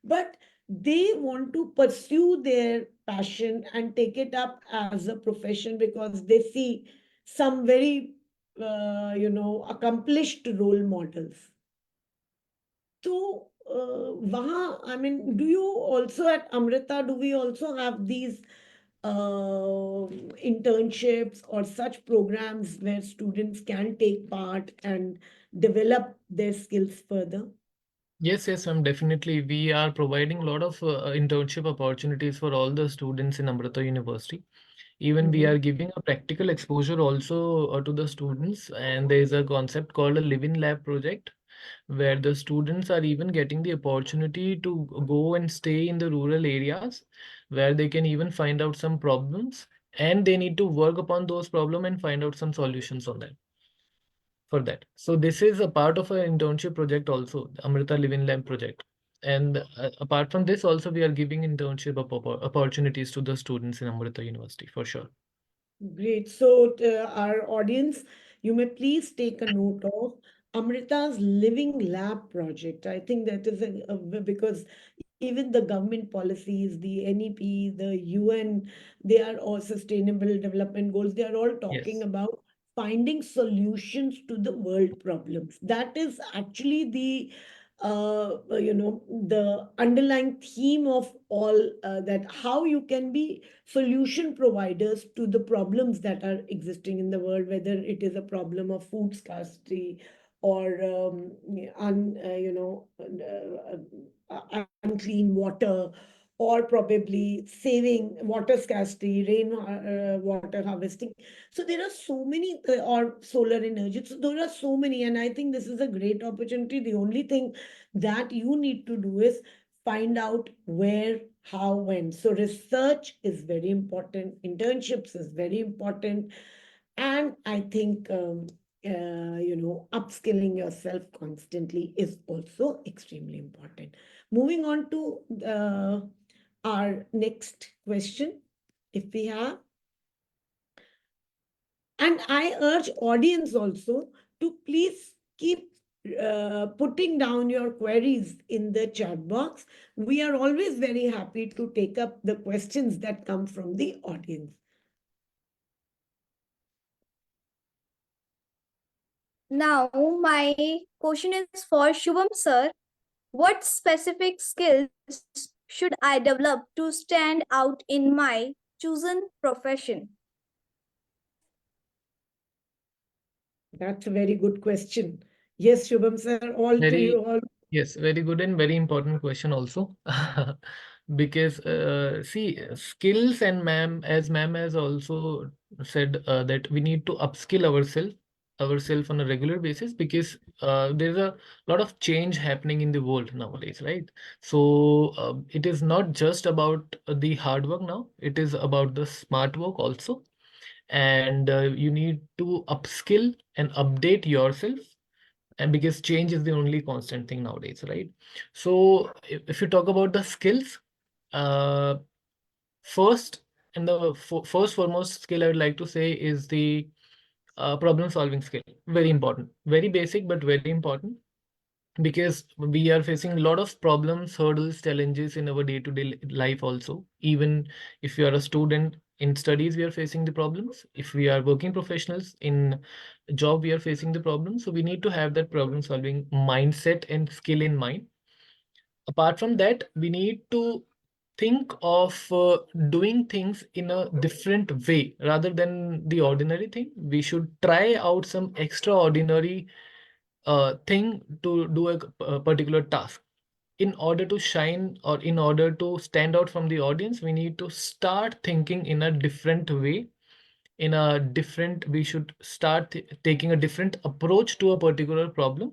but they want to pursue their passion and take it up as a profession because they see some very accomplished role models. So I mean, do you also at Amrita, do we also have these internships or such programs where students can take part and develop their skills further? Yes, definitely. We are providing a lot of internship opportunities for all the students in Amrita University. Even we Mhm. are giving a practical exposure also to the students, and there is a concept called a live-in lab project, where the students are even getting the opportunity to go and stay in the rural areas, where they can even find out some problems, and they need to work upon those problems and find out some solutions on that for that. So this is a part of an internship project also, the Amrita Living Lab project. And apart from this, also we are giving internship opportunities to the students in Amrita University for sure. Great. So, our audience, you may please take a note of Amrita's Living Lab project. I think that is because even the government policies, the NEP, the UN, they are all sustainable development goals. They are all talking Yes. about finding solutions to the world problems. That is actually the underlying theme of all that, how you can be solution providers to the problems that are existing in the world, whether it is a problem of food scarcity or unclean water, or probably saving water scarcity, rain water harvesting. So there are so many, or solar energy. So there are so many, and I think this is a great opportunity. The only thing that you need to do is find out where, how, when. So research is very important, internships is very important, and I think upskilling yourself constantly is also extremely important. Moving on to our next question, if we have. And I urge audience also to please keep putting down your queries in the chat box. We are always very happy to take up the questions that come from the audience. Now, my question is for Shubham sir. What specific skills should I develop to stand out in my chosen profession? That's a very good question. Yes, Shubham sir, all to you. All. Yes, very good and very important question also. Because see, skills, and ma'am has also said that we need to upskill ourselves on a regular basis, because there's a lot of change happening in the world nowadays, right? So it is not just about the hard work now, it is about the smart work also. And you need to upskill and update yourself, and because change is the only constant thing nowadays, right? So if you talk about the skills, uh, first, and the first foremost skill I would like to say is the problem solving skill. Very important, very basic, but very important, because we are facing a lot of problems, hurdles, challenges in our day-to-day life also. Even if you are a student in studies, we are facing the problems. If we are working professionals in job, we are facing the problems. So we need to have that problem solving mindset and skill in mind. Apart from that, we need to think of doing things in a different way rather than the ordinary thing. We should try out some extraordinary thing to do a particular task. In order to shine, or in order to stand out from the audience, we need to start thinking in a different way. We should start taking a different approach to a particular problem.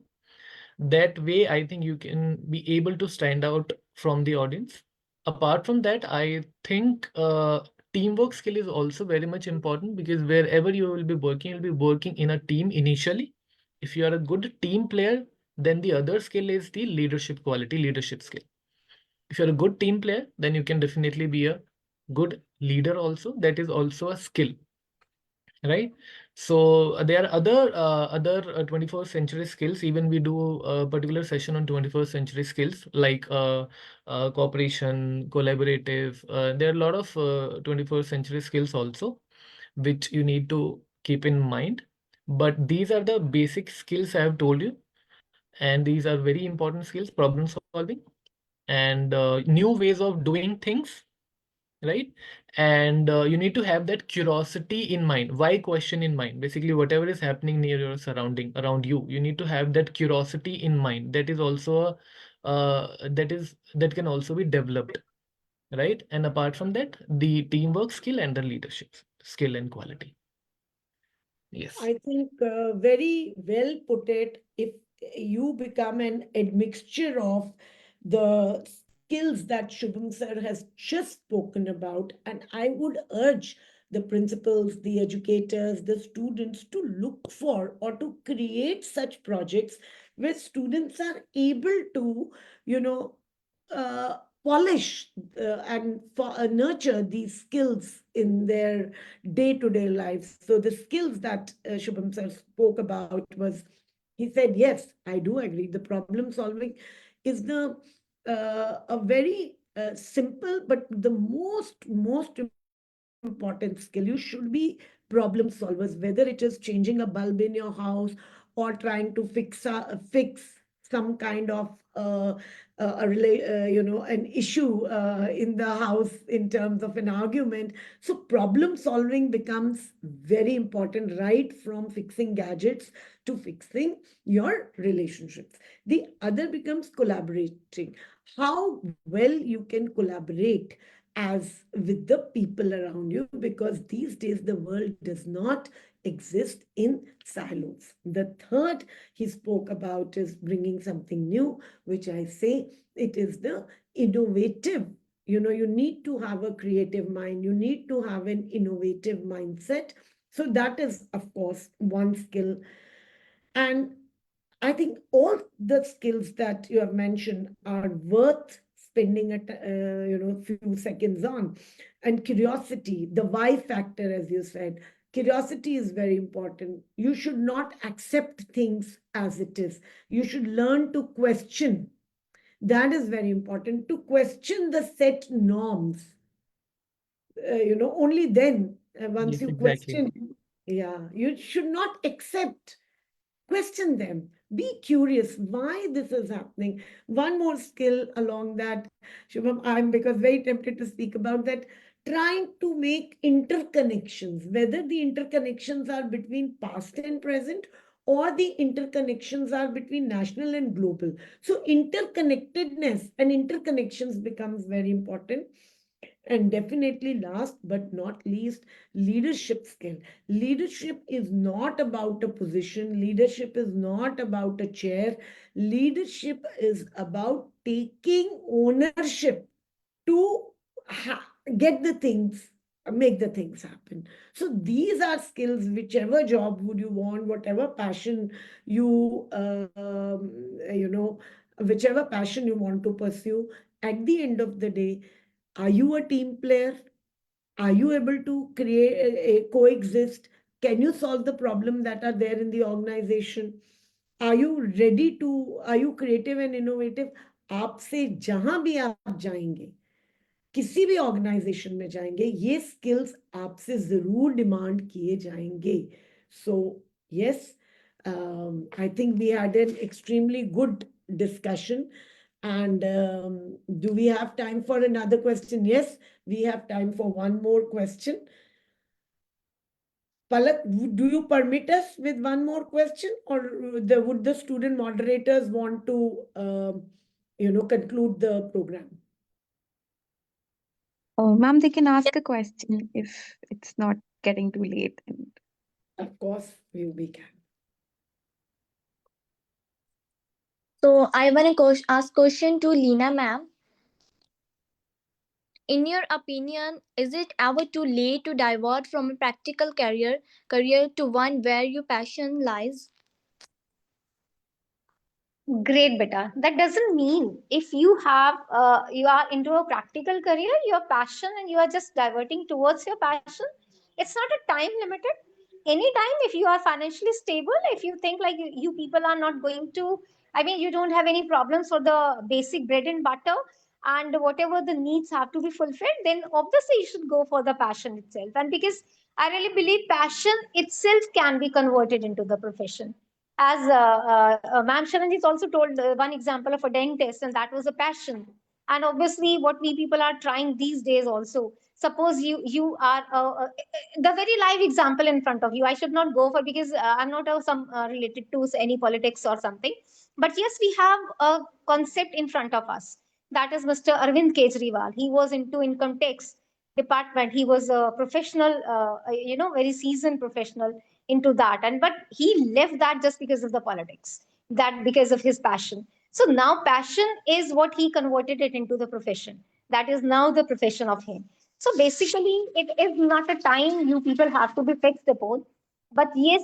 That way, I think you can be able to stand out from the audience. Apart from that, I think teamwork skill is also very much important, because wherever you will be working, you'll be working in a team initially. If you are a good team player, then the other skill is the leadership quality, leadership skill. If you're a good team player, then you can definitely be a good leader also. That is also a skill, right? So there are other 21st century skills. Even we do a particular session on 21st century skills, like cooperation, collaborative. There are a lot of 21st century skills also, which you need to keep in mind. But these are the basic skills I have told you, and these are very important skills: problem solving, and new ways of doing things, right? And you need to have that curiosity in mind, why question in mind. Basically, whatever is happening near your surrounding, around you, you need to have that curiosity in mind. That is also that can also be developed, right? And apart from that, the teamwork skill and the leadership skill and quality. Yes. I think very well put it. If you become an admixture of the skills that Shubham sir has just spoken about, and I would urge the principals, the educators, the students to look for or to create such projects where students are able to, you know, polish and nurture these skills in their day-to-day lives. So the skills that Shubham sir spoke about was, he said, yes, I do agree. The problem solving is the a very simple, but the most important skill. You should be problem solvers, whether it is changing a bulb in your house or trying to fix some kind of an issue in the house in terms of an argument. So problem solving becomes very important, right from fixing gadgets to fixing your relationships. The other becomes collaborating. How well you can collaborate as with the people around you, because these days the world does not exist in silos. The third he spoke about is bringing something new, which I say it is the innovative. You need to have a creative mind, you need to have an innovative mindset. So that is, of course, one skill. And I think all the skills that you have mentioned are worth spending a few seconds on. And curiosity, the why factor, as you said, Curiosity is very important. You should not accept things as it is. You should learn to question. That is very important. To question the set norms. Only then, once Yes, you exactly. question, yeah, you should not accept. Question them. Be curious why this is happening. One more skill along that, Shubham, I'm because very tempted to speak about that. Trying to make interconnections, whether the interconnections are between past and present or the interconnections are between national and global. So interconnectedness and interconnections becomes very important. And definitely, last but not least, leadership skill. Leadership is not about a position, leadership is not about a chair. Leadership is about taking ownership to get the things, make the things happen. So these are skills, whichever job would you want, whatever passion you, whichever passion you want to pursue. At the end of the day, are you a team player? Are you able to create coexist? Can you solve the problem that are there in the organization? Are you ready to, are you creative and innovative? आपसे जहां भी आप जाएंगे, किसी भी organisation में जाएंगे, ये स्किल्स आपसे जरूर डिमांड किए जाएंगे. So yes, I think we had an extremely good discussion. And do we have time for another question? Yes, we have time for one more question. Palak, do you permit us with one more question, or would the student moderators want to, conclude the program? Oh, ma'am, they can ask a question if it's not getting too late. Of course, we can. So I want to ask question to Leena ma'am. In your opinion, is it ever too late to divert from a practical career to one where your passion lies? Great, beta. That doesn't mean if you are into a practical career, your passion, and you are just diverting towards your passion. It's not a time limited. Anytime, if you are financially stable, if you think like you people are not going to, I mean, you don't have any problems for the basic bread and butter, and whatever the needs have to be fulfilled, then obviously you should go for the passion itself. And because I really believe passion itself can be converted into the profession, as ma'am Sharanjit also told one example of a dentist, and that was a passion. And obviously, what we people are trying these days also. Suppose you are the very live example in front of you. I should not go for because I'm not some related to any politics or something. But yes, we have a concept in front of us. That is Mr. Arvind Kejriwal. He was into income tax department. He was a professional, very seasoned professional into that, and but he left that just because of the politics, that because of his passion. So now passion is what he converted it into the profession. That is now the profession of him. So basically it is not a time you people have to be fixed upon, but yes,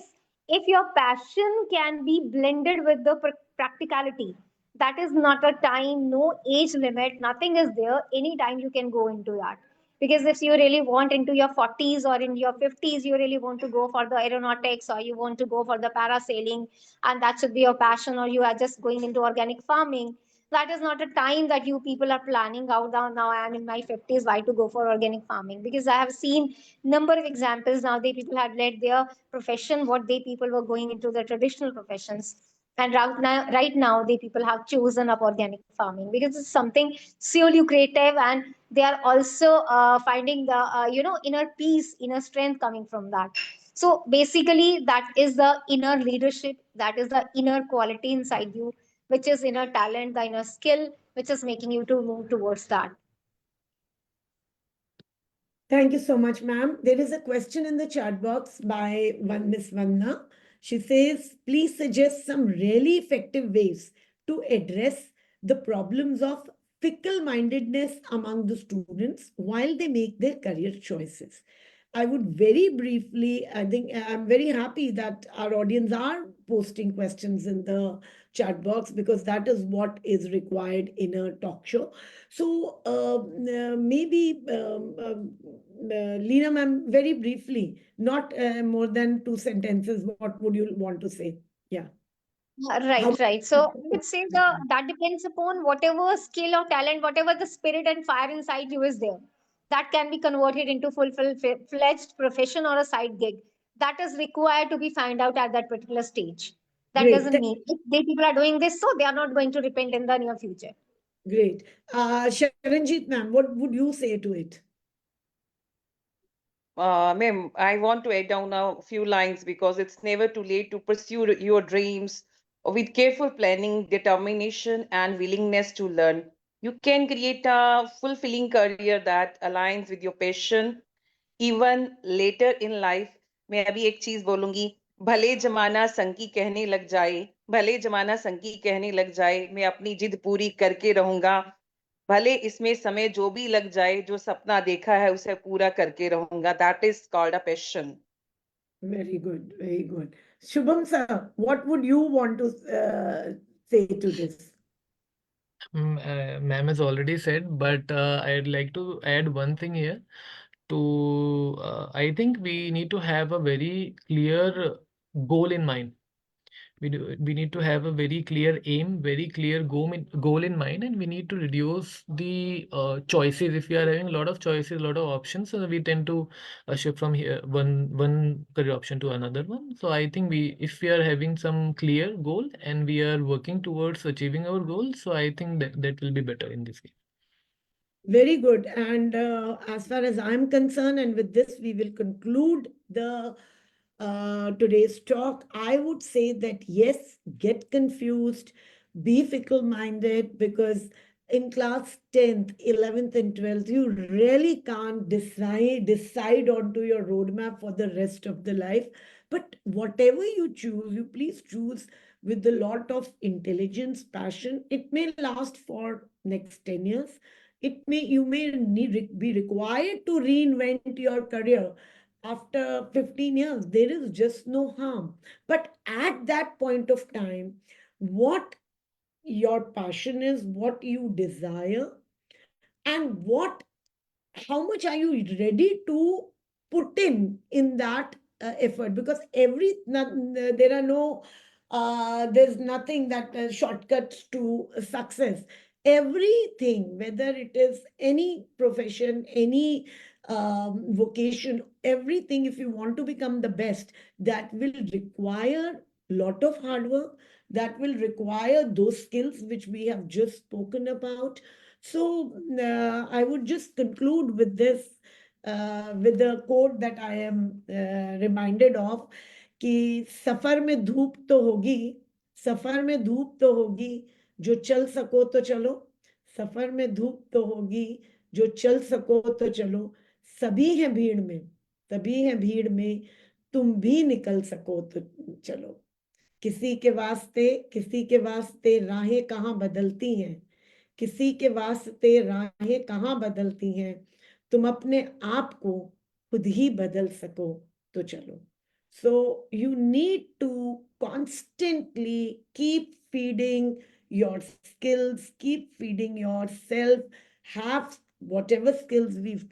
if your passion can be blended with the practicality, that is not a time, no age limit, nothing is there, anytime you can go into that. Because if you really want into your 40s or in your 50s, you really want to go for the aeronautics or you want to go for the parasailing, and that should be your passion, or you are just going into organic farming, that is not a time that you people are planning out. Now I am in my 50s, why to go for organic farming? Because I have seen number of examples. Now they people had led their profession, what they people were going into the traditional professions, and right now they people have chosen up organic farming because it's something so lucrative, and they are also finding the inner peace, inner strength coming from that. So basically that is the inner leadership, that is the inner quality inside you, which is inner talent, the inner skill, which is making you to move towards that. Thank you so much, ma'am. There is a question in the chat box by one Miss Vanna. She says, please suggest some really effective ways to address the problems of fickle-mindedness among the students while they make their career choices. I would very briefly, I think I'm very happy that our audience are posting questions in the chat box because that is what is required in a talk show. So maybe Leena ma'am, very briefly, not more than 2 sentences, what would you want to say? Yeah. How? Right, right. So I would say that depends upon whatever skill or talent, whatever the spirit and fire inside you is there. That can be converted into fledged profession or a side gig. That is required to be found out at that particular stage. That Great. doesn't mean if they people are doing this, so they are not going to repent in the near future. Great. Sharanjit ma'am, what would you say to it? Ma'am, I want to add down a few lines because it's never too late to pursue your dreams with careful planning, determination, and willingness to learn. You can create a fulfilling career that aligns with your passion even later in life. मैं अभी एक चीज बोलूंगी, भले जमाना संकी कहने लग जाए, भले जमाना संकी कहने लग जाए, मैं अपनी जिद पूरी करके रहूंगा, भले इसमें समय जो भी लग जाए, जो सपना देखा है उसे पूरा करके रहूंगा. That is called a passion. Very good, very good. Shubham sir, what would you want to say to this? Ma'am has already said, but I'd like to add one thing here. I think we need to have a very clear goal in mind. We need to have a very clear aim, very clear goal in mind, and we need to reduce the choices. If we are having a lot of choices, a lot of options, so we tend to shift from here one career option to another one. So I think if we are having some clear goal and we are working towards achieving our goal, so I think that will be better in this case. Very good. And as far as I'm concerned, and with this we will conclude the today's talk, I would say that yes, get confused, be fickle-minded, because in class 10th, 11th, and 12th, you really can't decide onto your roadmap for the rest of the life. But whatever you choose, you please choose with a lot of intelligence, passion. It may last for next 10 years. You may be required to reinvent your career after 15 years. There is just no harm. But at that point of time, what your passion is, what you desire, and how much are you ready to put in that effort, because there are no there's nothing that shortcuts to success. Everything, whether it is any profession, any vocation, everything, if you want to become the best, that will require lot of hard work, that will require those skills which we have just spoken about. So I would just conclude with this, with the quote that I am reminded of, कि सफर में धूप तो होगी, सफर में धूप तो होगी, जो चल सको तो चलो, सफर में धूप तो होगी, जो चल सको तो चलो, सभी हैं भीड़ में, तभी हैं भीड़ में, तुम भी निकल सको तो चलो. किसी के वास्ते राहें कहाँ बदलती हैं, किसी के वास्ते राहें कहाँ बदलती हैं, तुम अपने आप को खुद ही बदल सको तो चलो. So you need to constantly keep feeding your skills, keep feeding yourself, have whatever skills we've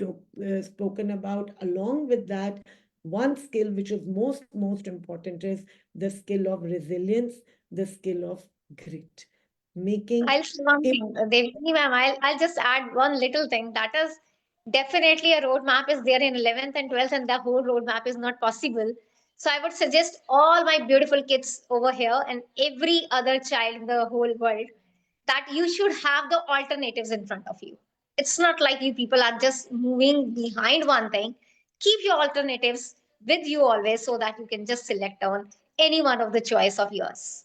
spoken about. Along with that, one skill which is most important is the skill of resilience, the skill of grit. I'll say one thing, Devini ma'am. I'll just add one little thing. That is definitely a roadmap is there in 11th and 12th, and the whole roadmap is not possible. So I would suggest all my beautiful kids over here and every other child in the whole world that you should have the alternatives in front of you. It's not like you people are just moving behind one thing. Keep your alternatives with you always so that you can just select on any one of the choice of yours.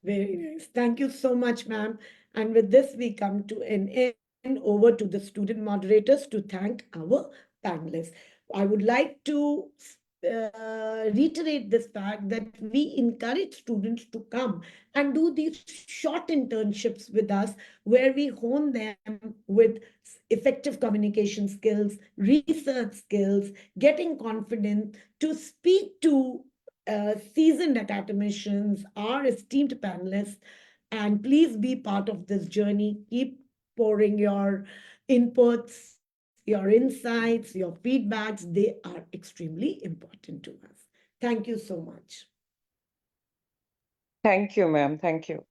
Very nice. Thank you so much, ma'am. And with this, we come to an end. Over to the student moderators to thank our panelists. I would like to reiterate this fact that we encourage students to come and do these short internships with us, where we hone them with effective communication skills, research skills, getting confident to speak to seasoned academicians, our esteemed panelists. And please be part of this journey. Keep pouring your inputs, your insights, your feedbacks. They are extremely important to us. Thank you so much. Thank you, ma'am. Thank you.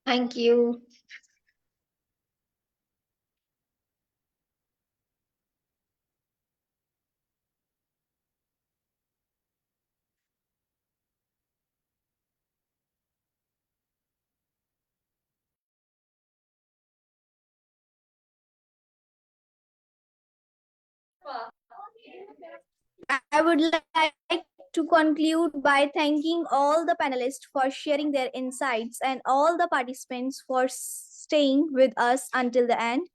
Thank you. I would like to conclude by thanking all the panelists for sharing their insights and all the participants for staying with us until the end.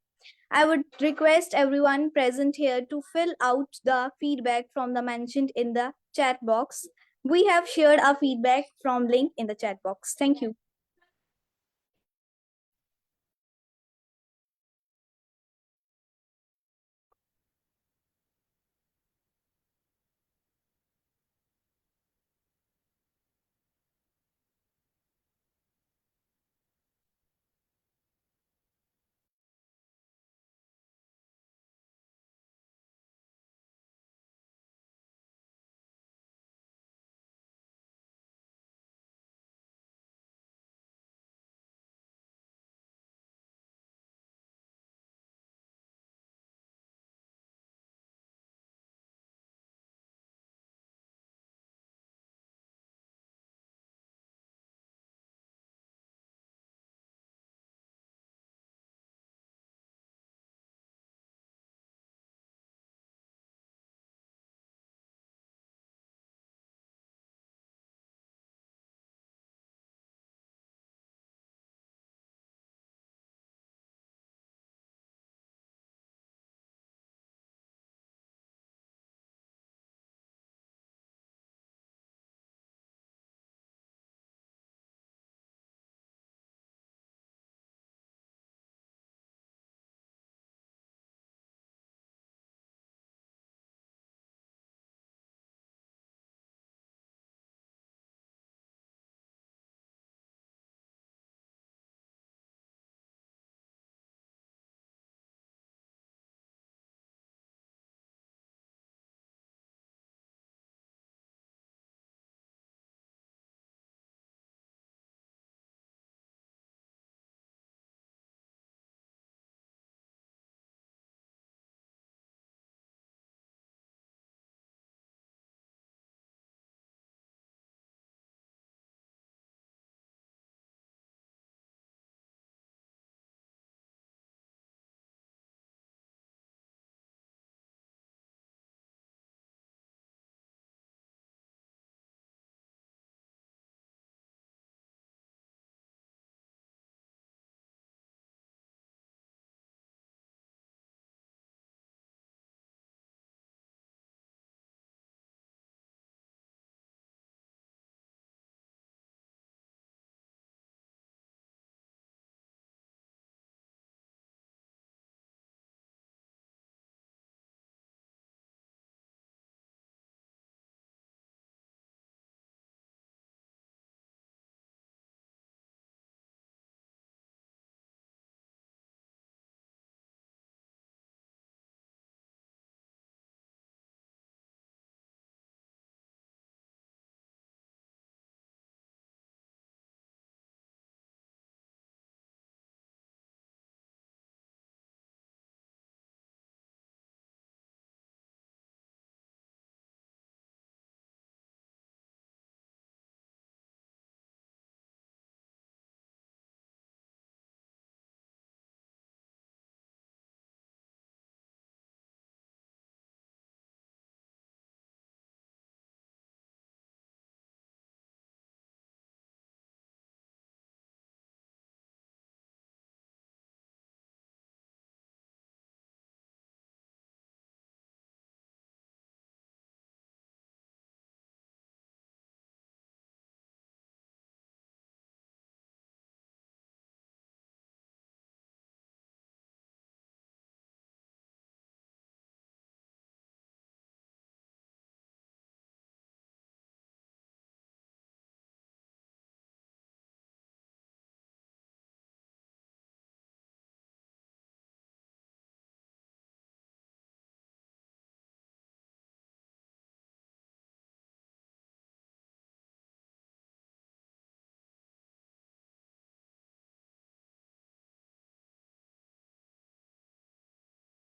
I would request everyone present here to fill out the feedback from the mentioned in the chat box. We have shared our feedback from link in the chat box. Thank you.